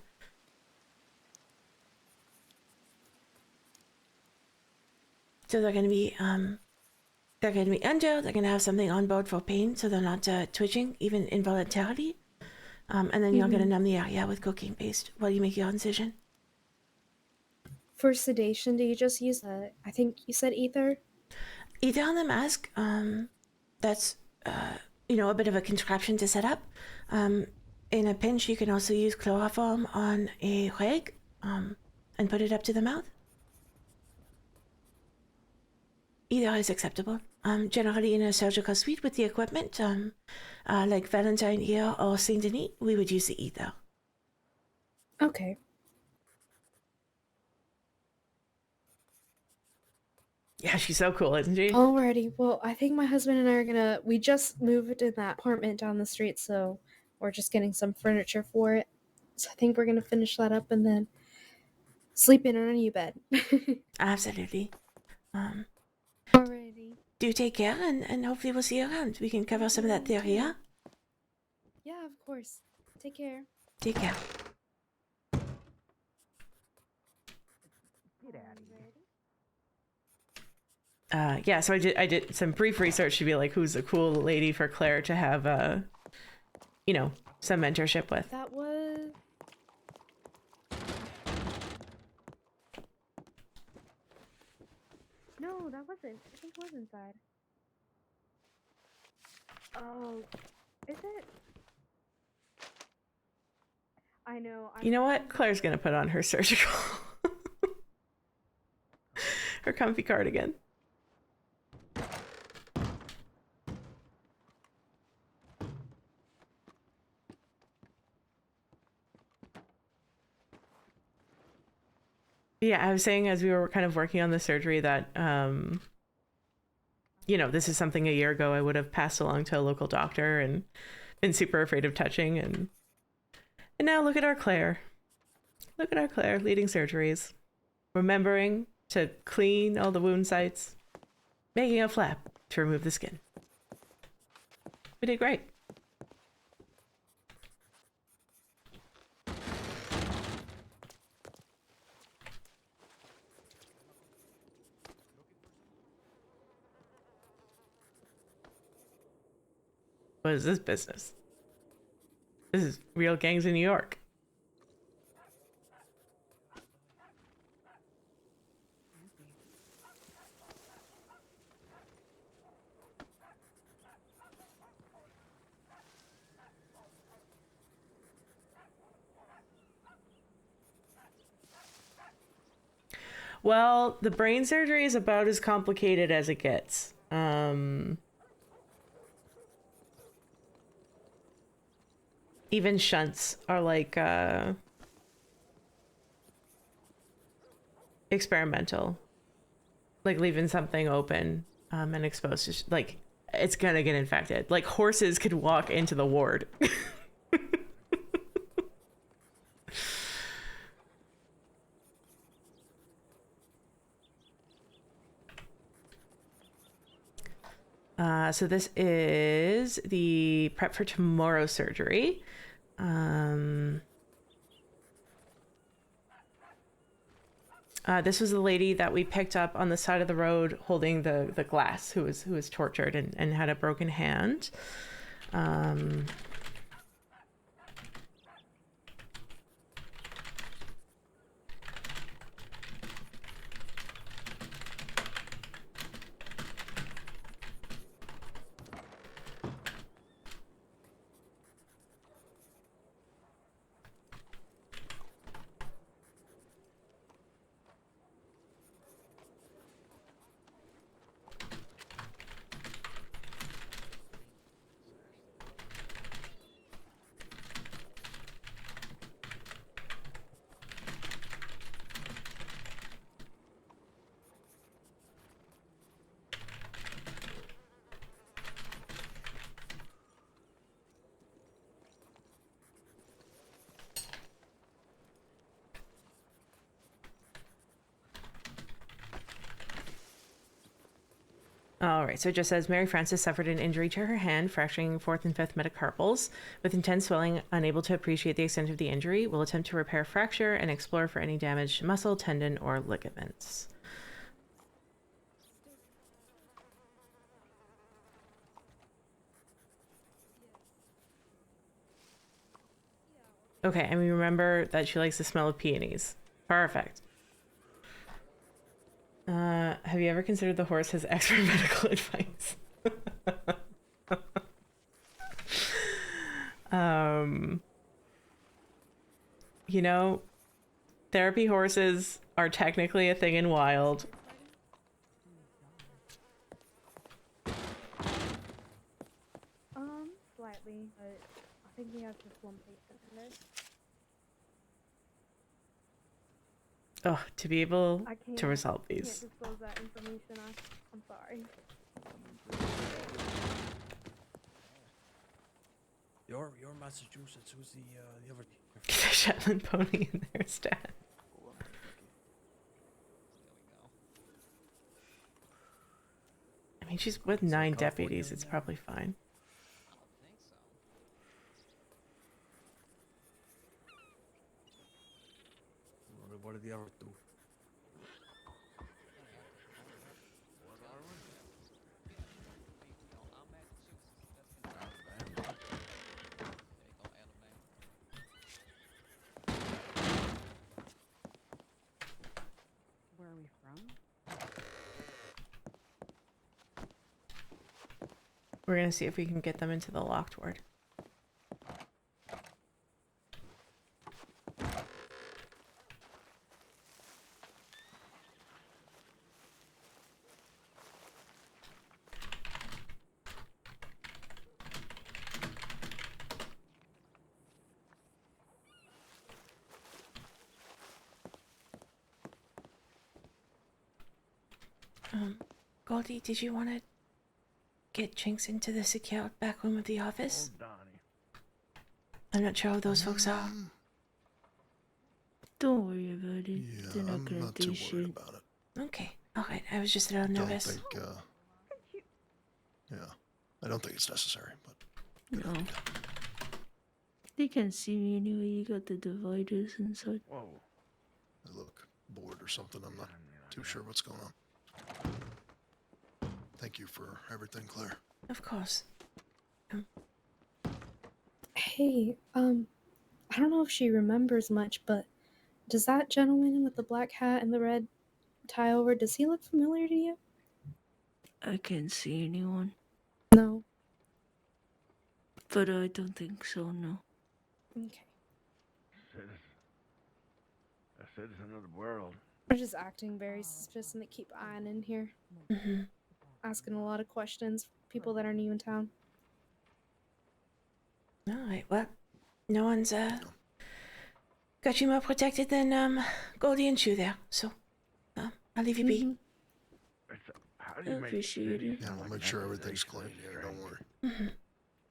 Speaker 2: So they're gonna be under. They're gonna have something on board for pain, so they're not twitching even involuntarily. And then you're gonna numb the area with cocaine paste while you make your incision.
Speaker 4: For sedation, do you just use I think you said ether?
Speaker 2: Ether on the mask. That's you know, a bit of a contraption to set up. In a pinch, you can also use chloroform on a rag, and put it up to the mouth. Either is acceptable. Generally in a surgical suite with the equipment, like Valentine here or Saint Denis, we would use the ether.
Speaker 4: Okay.
Speaker 8: Yeah, she's so cool, isn't she?
Speaker 4: Alrighty. Well, I think my husband and I are gonna. We just moved in that apartment down the street, so we're just getting some furniture for it. So I think we're gonna finish that up and then sleep in a new bed.
Speaker 2: Absolutely.
Speaker 4: Alrighty.
Speaker 2: Do take care, and hopefully we'll see you around. We can cover some of that theory, yeah?
Speaker 4: Yeah, of course. Take care.
Speaker 2: Take care.
Speaker 11: Get out of here.
Speaker 8: Yeah, so I did some brief research to be like, who's a cool lady for Claire to have, you know, some mentorship with.
Speaker 4: That was. No, that wasn't. I think it was inside. Oh, is it? I know.
Speaker 8: You know what? Claire's gonna put on her surgical, her comfy cardigan. Yeah, I was saying as we were kind of working on the surgery that, you know, this is something a year ago I would have passed along to a local doctor and been super afraid of touching. And now look at our Claire. Look at our Claire leading surgeries, remembering to clean all the wound sites, making a flap to remove the skin. We did great. What is this business? This is real gangs in New York. Well, the brain surgery is about as complicated as it gets. Even shunts are like experimental, like leaving something open and exposed to like it's gonna get infected. Like horses could walk into the ward. So this is the prep for tomorrow's surgery. This was the lady that we picked up on the side of the road holding the glass, who was tortured and had a broken hand. All right, so it just says Mary Frances suffered an injury to her hand, fracturing fourth and fifth metacarpals. With intense swelling, unable to appreciate the extent of the injury, will attempt to repair fracture and explore for any damaged muscle, tendon, or ligaments. Okay, and we remember that she likes the smell of peonies. Perfect. Have you ever considered the horse has expert medical advice? You know, therapy horses are technically a thing in Wild.
Speaker 4: Slightly, but I think he has just one patient in there.
Speaker 8: Oh, to be able
Speaker 4: I can't,
Speaker 8: to resolve
Speaker 4: can't
Speaker 8: these.
Speaker 4: disclose that information. I'm sorry.
Speaker 13: You're Massachusetts. Who's the other team?
Speaker 8: The Shetland pony in their stat. I mean, she's with 9 deputies. It's probably fine.
Speaker 13: What did the other do?
Speaker 12: Where are we from?
Speaker 8: We're gonna see if we can get them into the locked ward. Goldie, did you want to get Jinx into the secured back room of the office?
Speaker 11: Oh, Donnie.
Speaker 2: I'm not sure who those folks are.
Speaker 14: Don't worry about it.
Speaker 6: Yeah,
Speaker 14: They're not
Speaker 6: I'm
Speaker 14: gonna
Speaker 6: not
Speaker 14: do
Speaker 6: too
Speaker 14: shit.
Speaker 6: worried about it.
Speaker 2: Okay, alright. I was just a little nervous.
Speaker 6: I don't think it's necessary, but
Speaker 14: No. They can see me anyway. You got the dividers and such.
Speaker 11: Whoa.
Speaker 6: I look bored or something. I'm not too sure what's going on. Thank you for everything, Claire.
Speaker 2: Of course.
Speaker 4: Hey, I don't know if she remembers much, but does that gentleman with the black hat and the red tie over, does he look familiar to you?
Speaker 14: I can't see anyone.
Speaker 4: No.
Speaker 14: But I don't think so, no.
Speaker 4: Okay.
Speaker 11: A citizen of the world.
Speaker 4: They're just acting very suspicious and they keep eyeing in here.
Speaker 2: Mm-hmm.
Speaker 4: Asking a lot of questions, people that are new in town.
Speaker 2: Alright, well, no one's, got you more protected than, Goldie and Chew there, so, I'll leave you be.
Speaker 11: How do
Speaker 14: I
Speaker 11: you make
Speaker 14: appreciate it.
Speaker 6: Yeah, we'll make sure everything's clean here. Don't worry.
Speaker 2: Mm-hmm.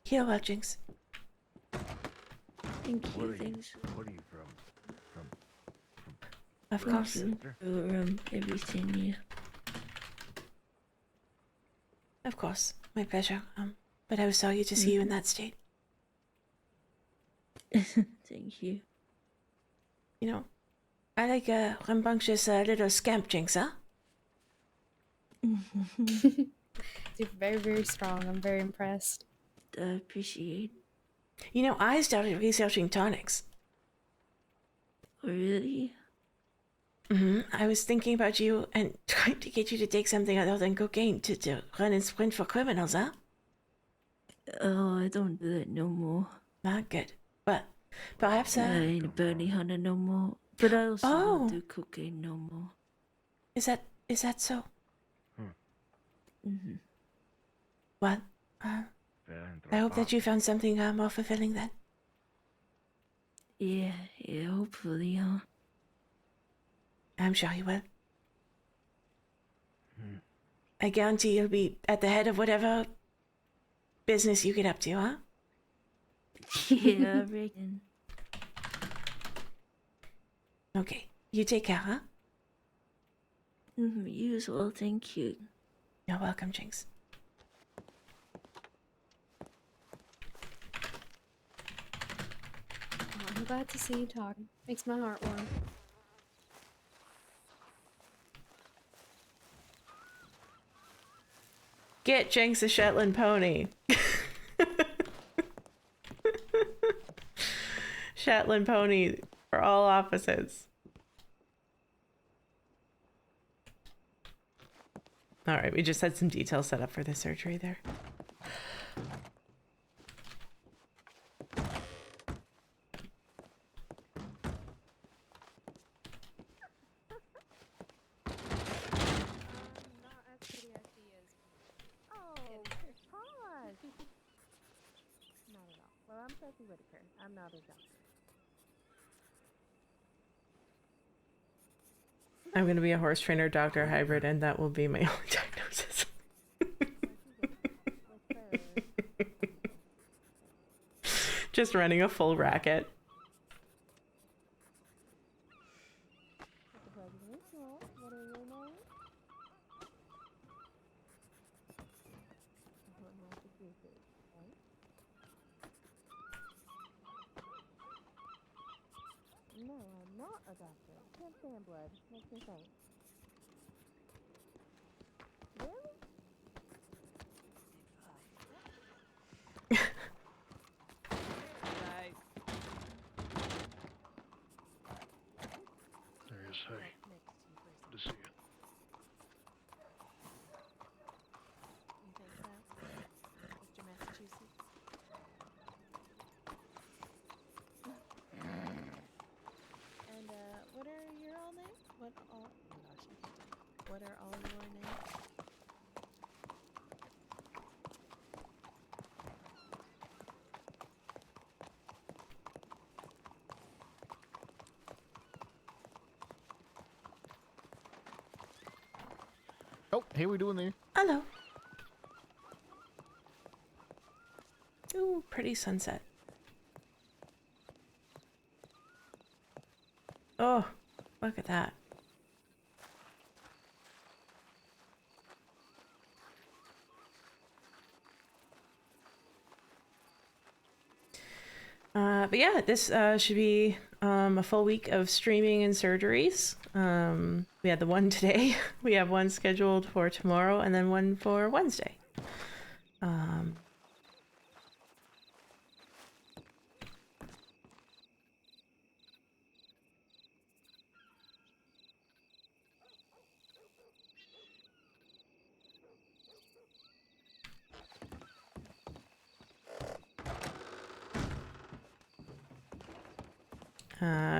Speaker 2: Heal well, Jinx.
Speaker 14: Thank
Speaker 11: What
Speaker 14: you,
Speaker 11: are you,
Speaker 14: thanks.
Speaker 11: what are you from?
Speaker 2: Of
Speaker 11: From
Speaker 2: course.
Speaker 11: Rochester?
Speaker 14: Everything, yeah.
Speaker 2: Of course. My pleasure. But I was sorry to see you in that state.
Speaker 14: Thank you.
Speaker 2: You know, I like a rambunctious little scamp, Jinx, huh?
Speaker 4: You're very, very strong. I'm very impressed.
Speaker 14: I appreciate.
Speaker 2: You know, I started researching tonics.
Speaker 14: Really?
Speaker 2: I was thinking about you and trying to get you to take something other than cocaine to run and sprint for criminals, huh?
Speaker 14: Oh, I don't do that no more.
Speaker 2: Not good. But perhaps,
Speaker 14: I ain't a bounty hunter no more. But I also don't do cocaine no more.
Speaker 2: Is that so?
Speaker 14: Mm-hmm.
Speaker 2: Well, I hope that you found something more fulfilling then.
Speaker 14: Yeah, hopefully, huh?
Speaker 2: I'm sure you will. I guarantee you'll be at the head of whatever business you get up to, huh?
Speaker 14: Yeah, I reckon.
Speaker 2: Okay, you take care, huh?
Speaker 14: You as well, thank you.
Speaker 8: You're welcome, Jinx.
Speaker 4: Oh, I'm glad to see you talk. Makes my heart warm.
Speaker 8: Get Jinx a Shetland pony. Shetland pony for all offices. All right, we just had some details set up for the surgery there.
Speaker 15: Not at all. Well, I'm Sophie Whitaker. I'm not a doctor.
Speaker 8: I'm going to be a horse trainer doctor hybrid, and that will be my only diagnosis. Just running a full racket.
Speaker 15: What are your names? Massachusetts, right? No, I'm not a doctor. Can't stand blood. Makes me faint. Really?
Speaker 6: There he is. Hey. Good to see you.
Speaker 15: You think so? Mr. Massachusetts? And, what are your all names? What all... Oh gosh, I can't talk. What are all your names?
Speaker 16: Oh, hey, we doing there?
Speaker 8: Hello. Ooh, pretty sunset. Oh, look at that. But yeah, this should be a full week of streaming and surgeries. We had the one today. We have one scheduled for tomorrow and then one for Wednesday.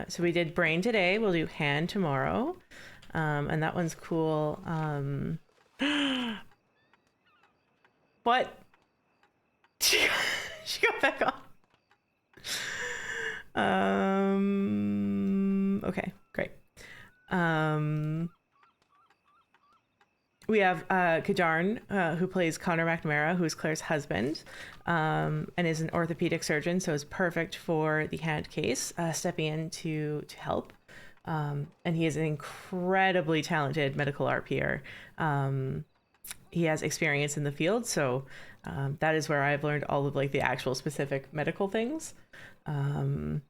Speaker 8: So we did brain today. We'll do hand tomorrow. And that one's cool. What? She got back on. Okay, great. We have Kadarn, who plays Connor McNamara, who is Claire's husband, and is an orthopedic surgeon, so is perfect for the hand case, stepping in to help. And he is an incredibly talented medical RPer. He has experience in the field, so that is where I've learned all of like the actual specific medical things. And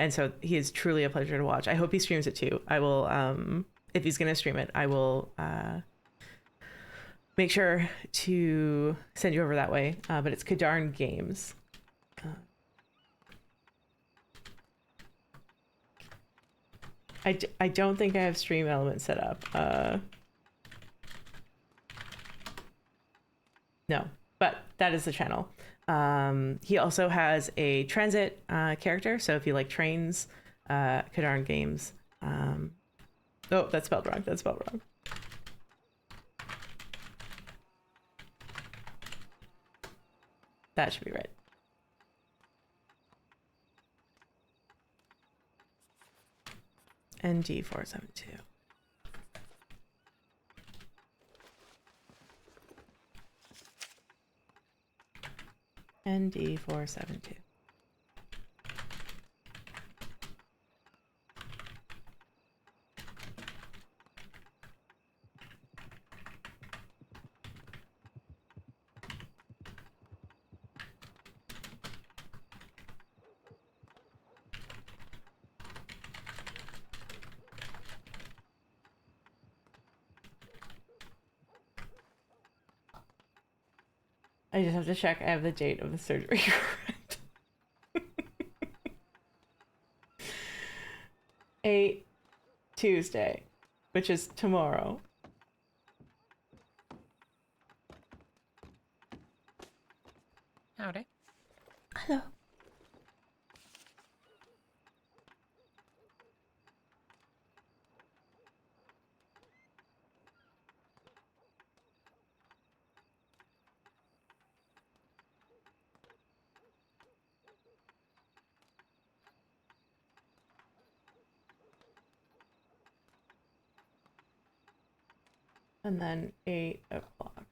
Speaker 8: so he is truly a pleasure to watch. I hope he streams it too. I will, if he's gonna stream it, I will make sure to send you over that way. But it's Kadarn Games. I don't think I have stream elements set up. No, but that is the channel. He also has a transit character, so if you like trains, Kadarn Games. Oh, that's spelled wrong. That's spelled wrong. That should be right. ND472. ND472. I just have to check I have the date of the surgery correct. 8 Tuesday, which is tomorrow.
Speaker 17: Howdy.
Speaker 2: Hello.
Speaker 8: And then 8 o'clock.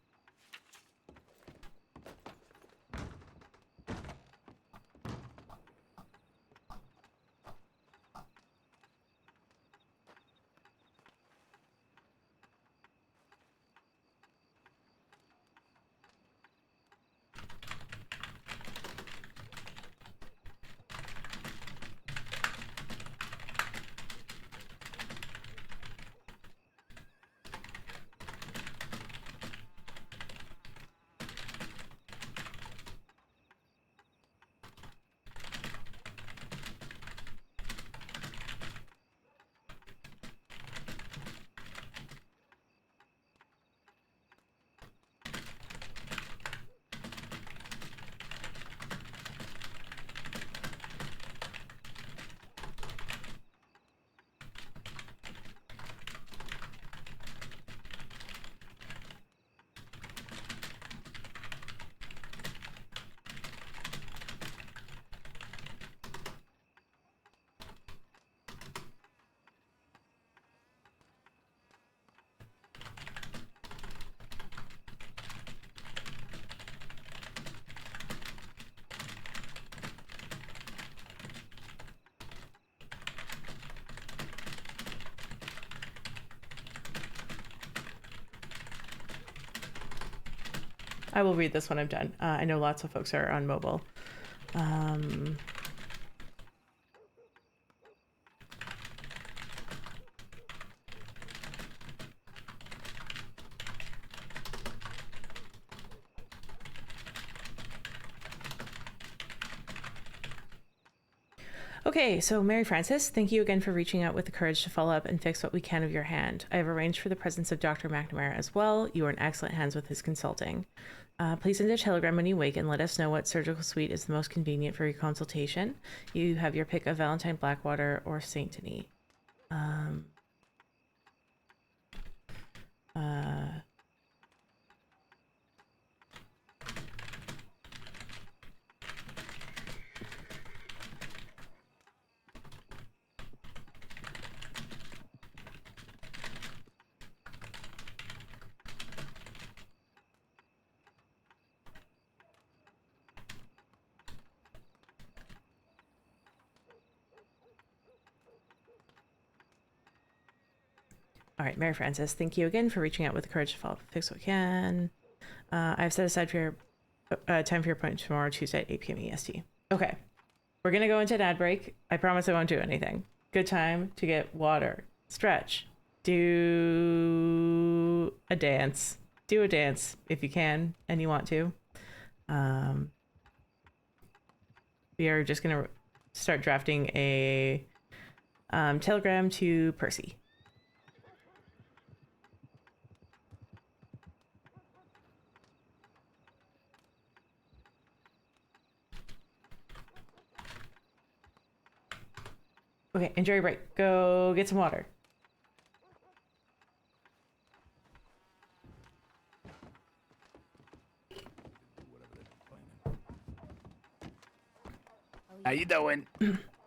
Speaker 8: I will read this when I'm done. I know lots of folks are on mobile. Okay, so Mary Frances, thank you again for reaching out with the courage to follow up and fix what we can of your hand. I have arranged for the presence of Dr. McNamara as well. You are in excellent hands with his consulting. Please send a telegram when you wake and let us know what surgical suite is the most convenient for your consultation. You have your pick of Valentine Blackwater or Saint Denis. All right, Mary Frances, thank you again for reaching out with the courage to follow up and fix what we can. I've set aside for your time for your appointment tomorrow, Tuesday at 8 p.m. EST. Okay, we're gonna go into an ad break. I promise I won't do anything. Good time to get water, stretch, do a dance. Do a dance if you can and you want to. We are just gonna start drafting a telegram to Percy. Okay, enjoy your break. Go get some water.
Speaker 17: How you doing?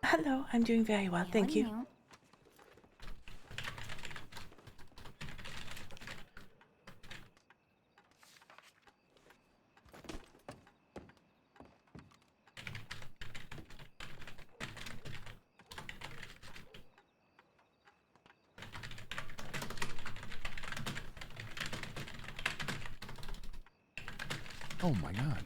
Speaker 2: Hello, I'm doing very well, thank you.
Speaker 17: Oh my god.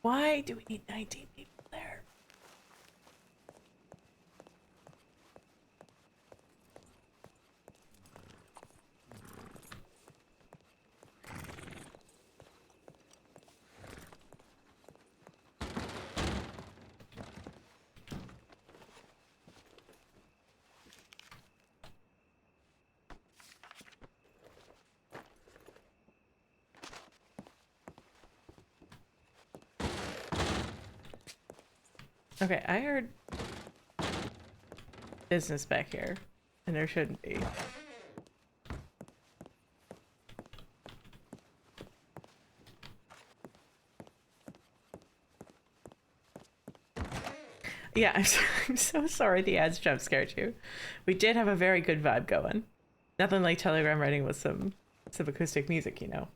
Speaker 8: Why do we need 19 people there? Okay, I heard business back here, and there shouldn't be. Yeah, I'm so sorry the ads jump scared you. We did have a very good vibe going. Nothing like telegram writing with some acoustic music, you know.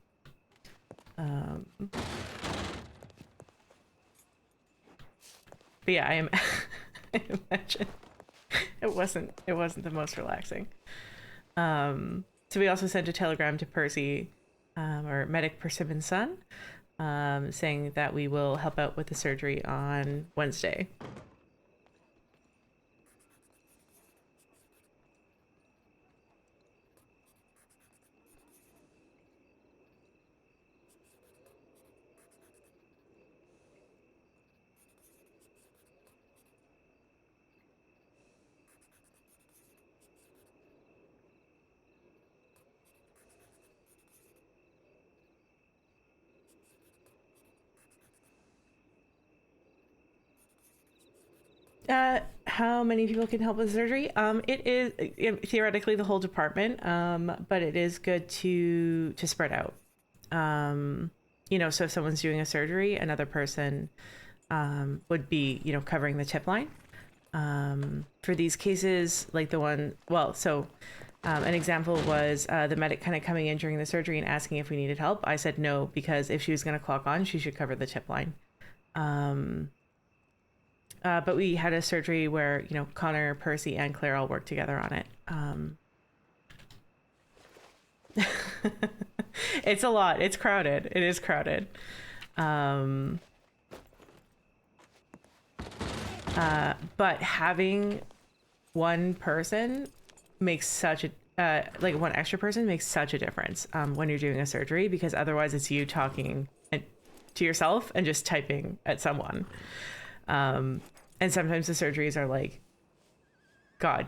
Speaker 8: But yeah, I imagine it wasn't the most relaxing. So we also sent a telegram to Percy, or Medic Persimmon's son, saying that we will help out with the surgery on Wednesday. How many people can help with surgery? It is theoretically the whole department, but it is good to spread out. You know, so if someone's doing a surgery, another person would be, you know, covering the tip line. For these cases, like the one, well, so an example was the medic kind of coming in during the surgery and asking if we needed help. I said no, because if she was going to clock on, she should cover the tip line. But we had a surgery where, you know, Connor, Percy, and Claire all worked together on it. It's a lot. It's crowded. It is crowded. But having one person makes such a, like one extra person makes such a difference when you're doing a surgery, because otherwise it's you talking to yourself and just typing at someone. And sometimes the surgeries are like, God,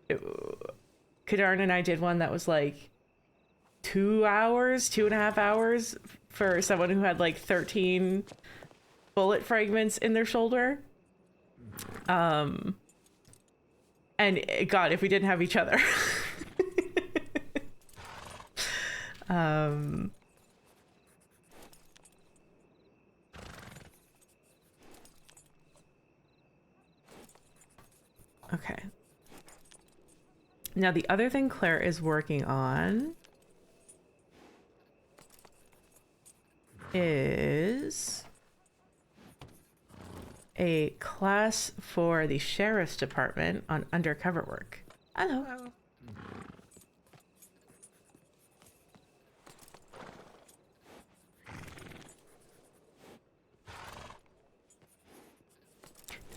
Speaker 8: Kadarn and I did one that was like 2 hours, 2.5 hours for someone who had like 13 bullet fragments in their shoulder. And God, if we didn't have each other. Okay. Now the other thing Claire is working on is a class for the sheriff's department on undercover work. Hello.
Speaker 14: Hello.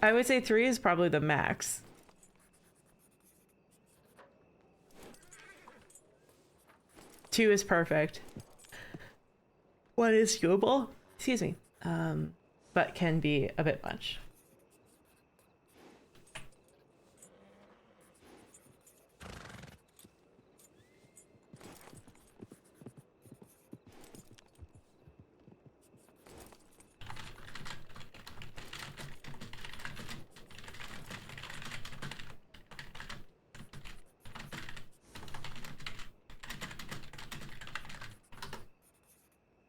Speaker 8: I would say 3 is probably the max. Two is perfect. 1 is doable. Excuse me. But can be a bit much.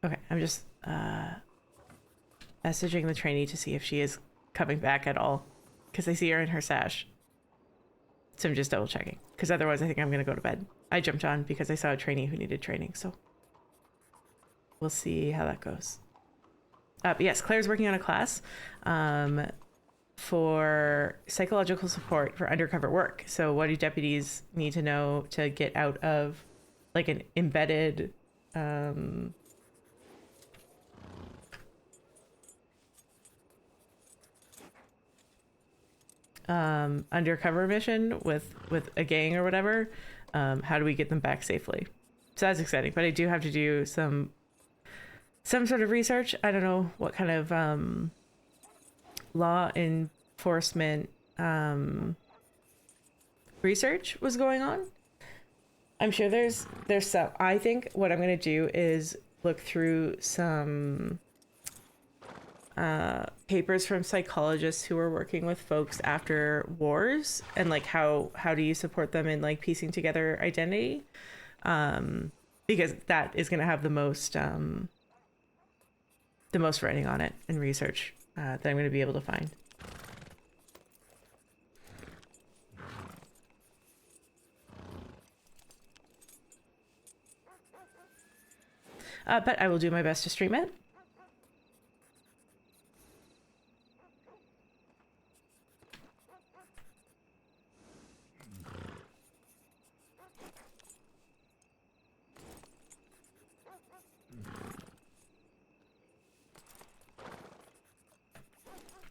Speaker 8: Okay, I'm just messaging the trainee to see if she is coming back at all, because I see her in her sash. So I'm just double checking, because otherwise I think I'm gonna go to bed. I jumped on because I saw a trainee who needed training, so we'll see how that goes. But yes, Claire's working on a class for psychological support for undercover work. So what do deputies need to know to get out of like an embedded undercover mission with a gang or whatever. How do we get them back safely? So that's exciting, but I do have to do some sort of research. I don't know what kind of law enforcement research was going on. I'm sure there's some. I think what I'm gonna do is look through some papers from psychologists who are working with folks after wars, and like how do you support them in like piecing together identity, because that is going to have the most writing on it and research that I'm going to be able to find. But I will do my best to stream it.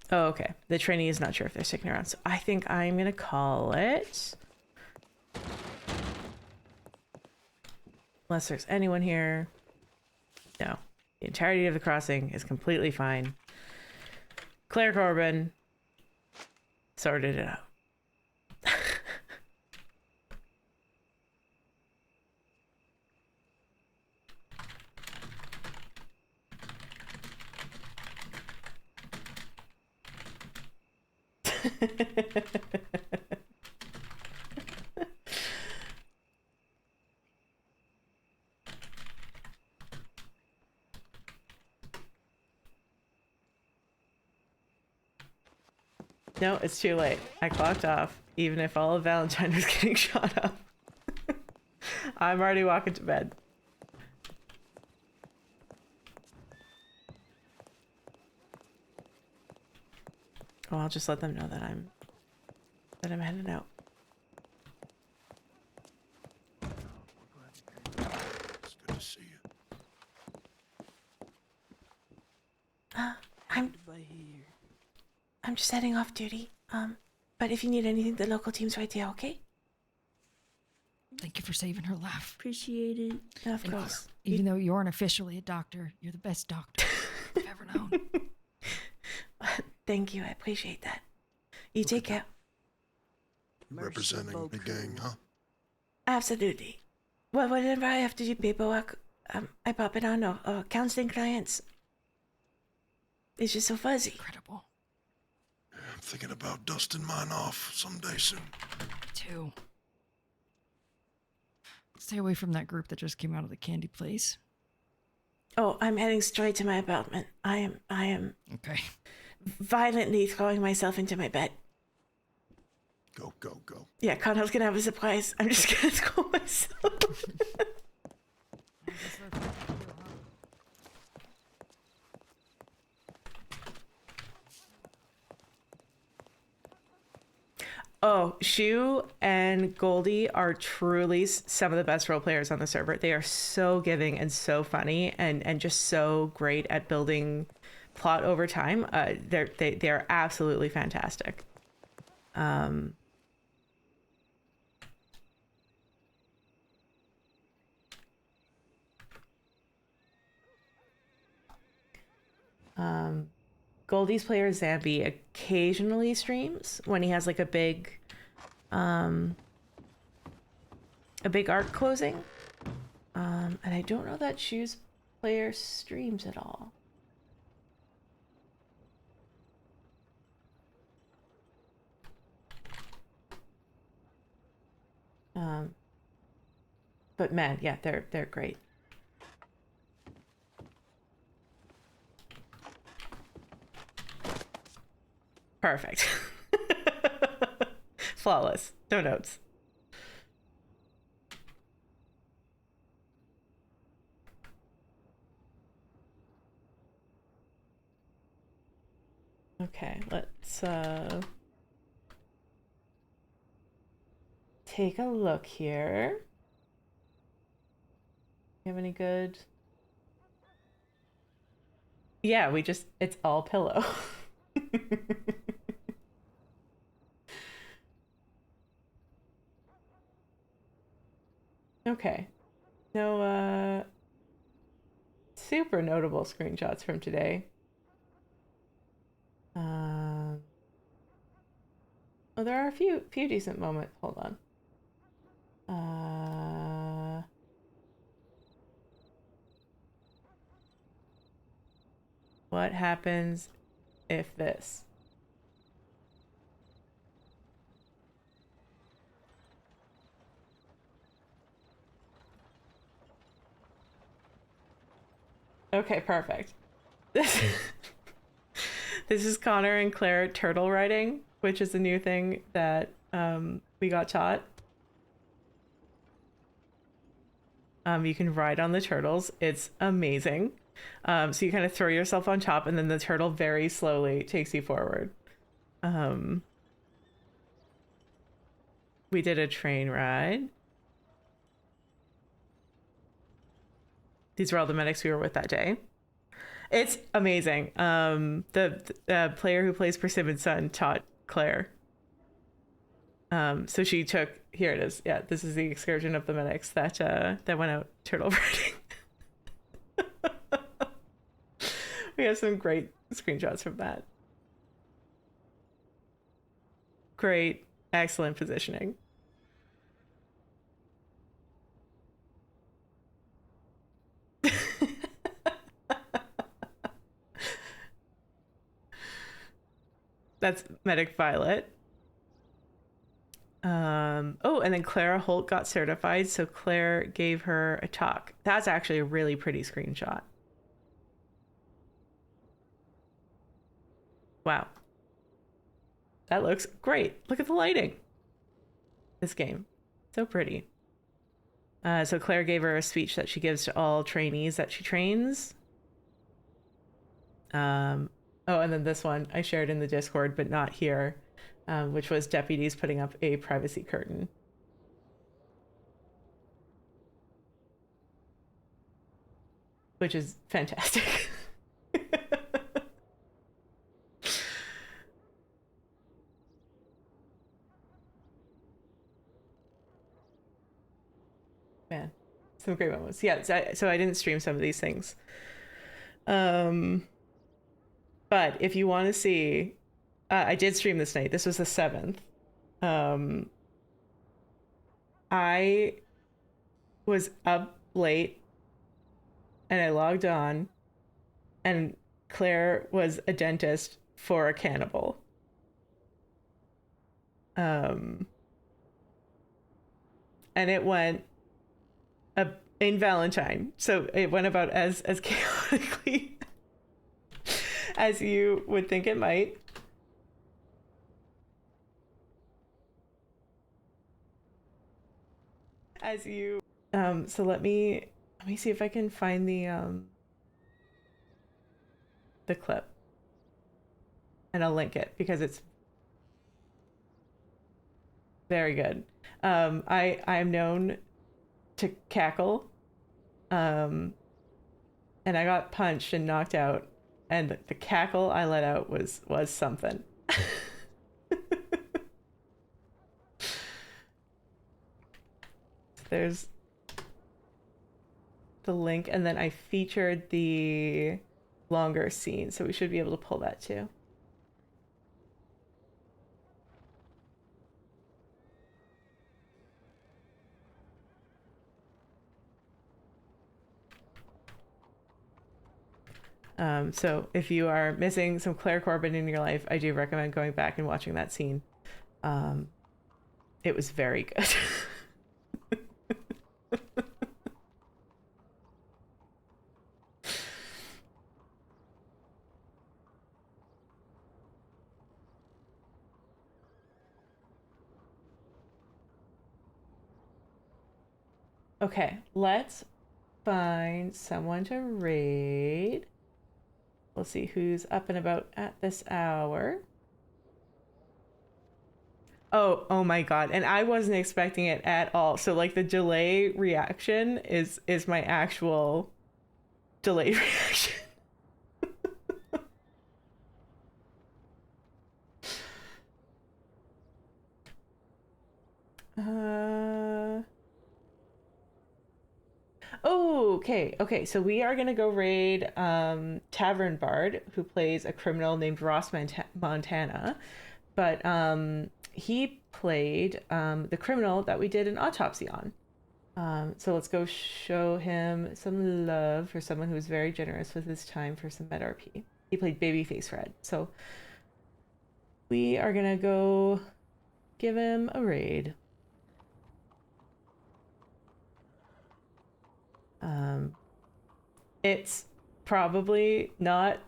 Speaker 8: Oh, okay. The trainee is not sure if they're sticking around, so I think I'm gonna call it. Unless there's anyone here. No. The entirety of the crossing is completely fine. Claire Corbin sorted it out. No, it's too late. I clocked off, even if all of Valentine was getting shot up. I'm already walking to bed. Oh, I'll just let them know that I'm heading out.
Speaker 6: It's good to see you.
Speaker 2: I'm just heading off duty. But if you need anything, the local team's right there, okay?
Speaker 10: Thank you for saving her life.
Speaker 14: Appreciate it.
Speaker 2: Of course.
Speaker 10: Even though you aren't officially a doctor, you're the best doctor I've ever known.
Speaker 2: Thank you. I appreciate that. You take care.
Speaker 6: Representing the gang, huh?
Speaker 2: Absolutely. Well, whenever I have to do paperwork, I pop it on or counseling clients. It's just so fuzzy.
Speaker 10: Incredible.
Speaker 6: I'm thinking about dusting mine off someday soon.
Speaker 10: Me too. Stay away from that group that just came out of the candy place.
Speaker 2: Oh, I'm heading straight to my apartment. I am
Speaker 10: Okay.
Speaker 2: violently throwing myself into my bed.
Speaker 6: Go, go, go.
Speaker 2: Yeah, Connell's gonna have a surprise. I'm just gonna throw myself.
Speaker 8: Oh, Shu and Goldie are truly some of the best role players on the server. They are so giving and so funny and just so great at building plot over time. They're absolutely fantastic. Goldie's player Zambi occasionally streams when he has like a big arc closing. And I don't know that Shu's player streams at all. But man, yeah, they're great. Perfect. Flawless. No notes. Okay, let's take a look here. You have any good? Yeah, it's all pillow. Okay. No, super notable screenshots from today. Oh, there are a few decent moments. Hold on. What happens if this? Okay, perfect. This is Connor and Claire turtle riding, which is a new thing that we got taught. You can ride on the turtles. It's amazing. So you kind of throw yourself on top, and then the turtle very slowly takes you forward. We did a train ride. These were all the medics we were with that day. It's amazing. The player who plays Persimmon's son taught Claire. So she took, here it is. Yeah, this is the excursion of the medics that went out turtle riding. We have some great screenshots from that. Great, excellent positioning. That's Medic Violet. Oh, and then Clara Holt got certified, so Claire gave her a talk. That's actually a really pretty screenshot. Wow. That looks great. Look at the lighting. This game. So pretty. So Claire gave her a speech that she gives to all trainees that she trains. Oh, and then this one I shared in the Discord, but not here, which was deputies putting up a privacy curtain. Which is fantastic. Man, some great moments. Yeah, so I didn't stream some of these things. But if you want to see, I did stream this night. This was the 7th. I was up late and I logged on, and Claire was a dentist for a cannibal. And it went in Valentine. So it went about as chaotically as you would think it might. So let me see if I can find the clip, and I'll link it because it's very good. I'm known to cackle, and I got punched and knocked out, and the cackle I let out was something. There's the link, and then I featured the longer scene, so we should be able to pull that too. So if you are missing some Claire Corbin in your life, I do recommend going back and watching that scene. It was very good. Okay, let's find someone to raid. We'll see who's up and about at this hour. Oh my god, and I wasn't expecting it at all. So like the delay reaction is my actual delayed reaction. Okay. So we are gonna go raid Tavern Bard, who plays a criminal named Ross Montana, but he played the criminal that we did an autopsy on. So let's go show him some love for someone who's very generous with his time for some WildRP. He played Babyface Fred. So we are gonna go give him a raid. It's probably not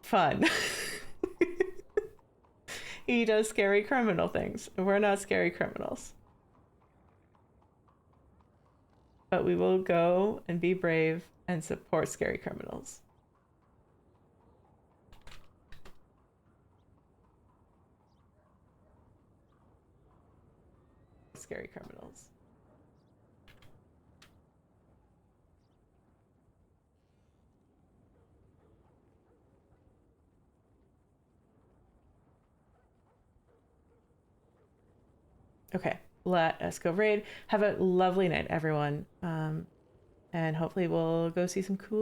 Speaker 8: fun. He does scary criminal things. We're not scary criminals. But we will go and be brave and support scary criminals. Scary criminals. Okay, let us go raid. Have a lovely night, everyone. And hopefully we'll go see some cool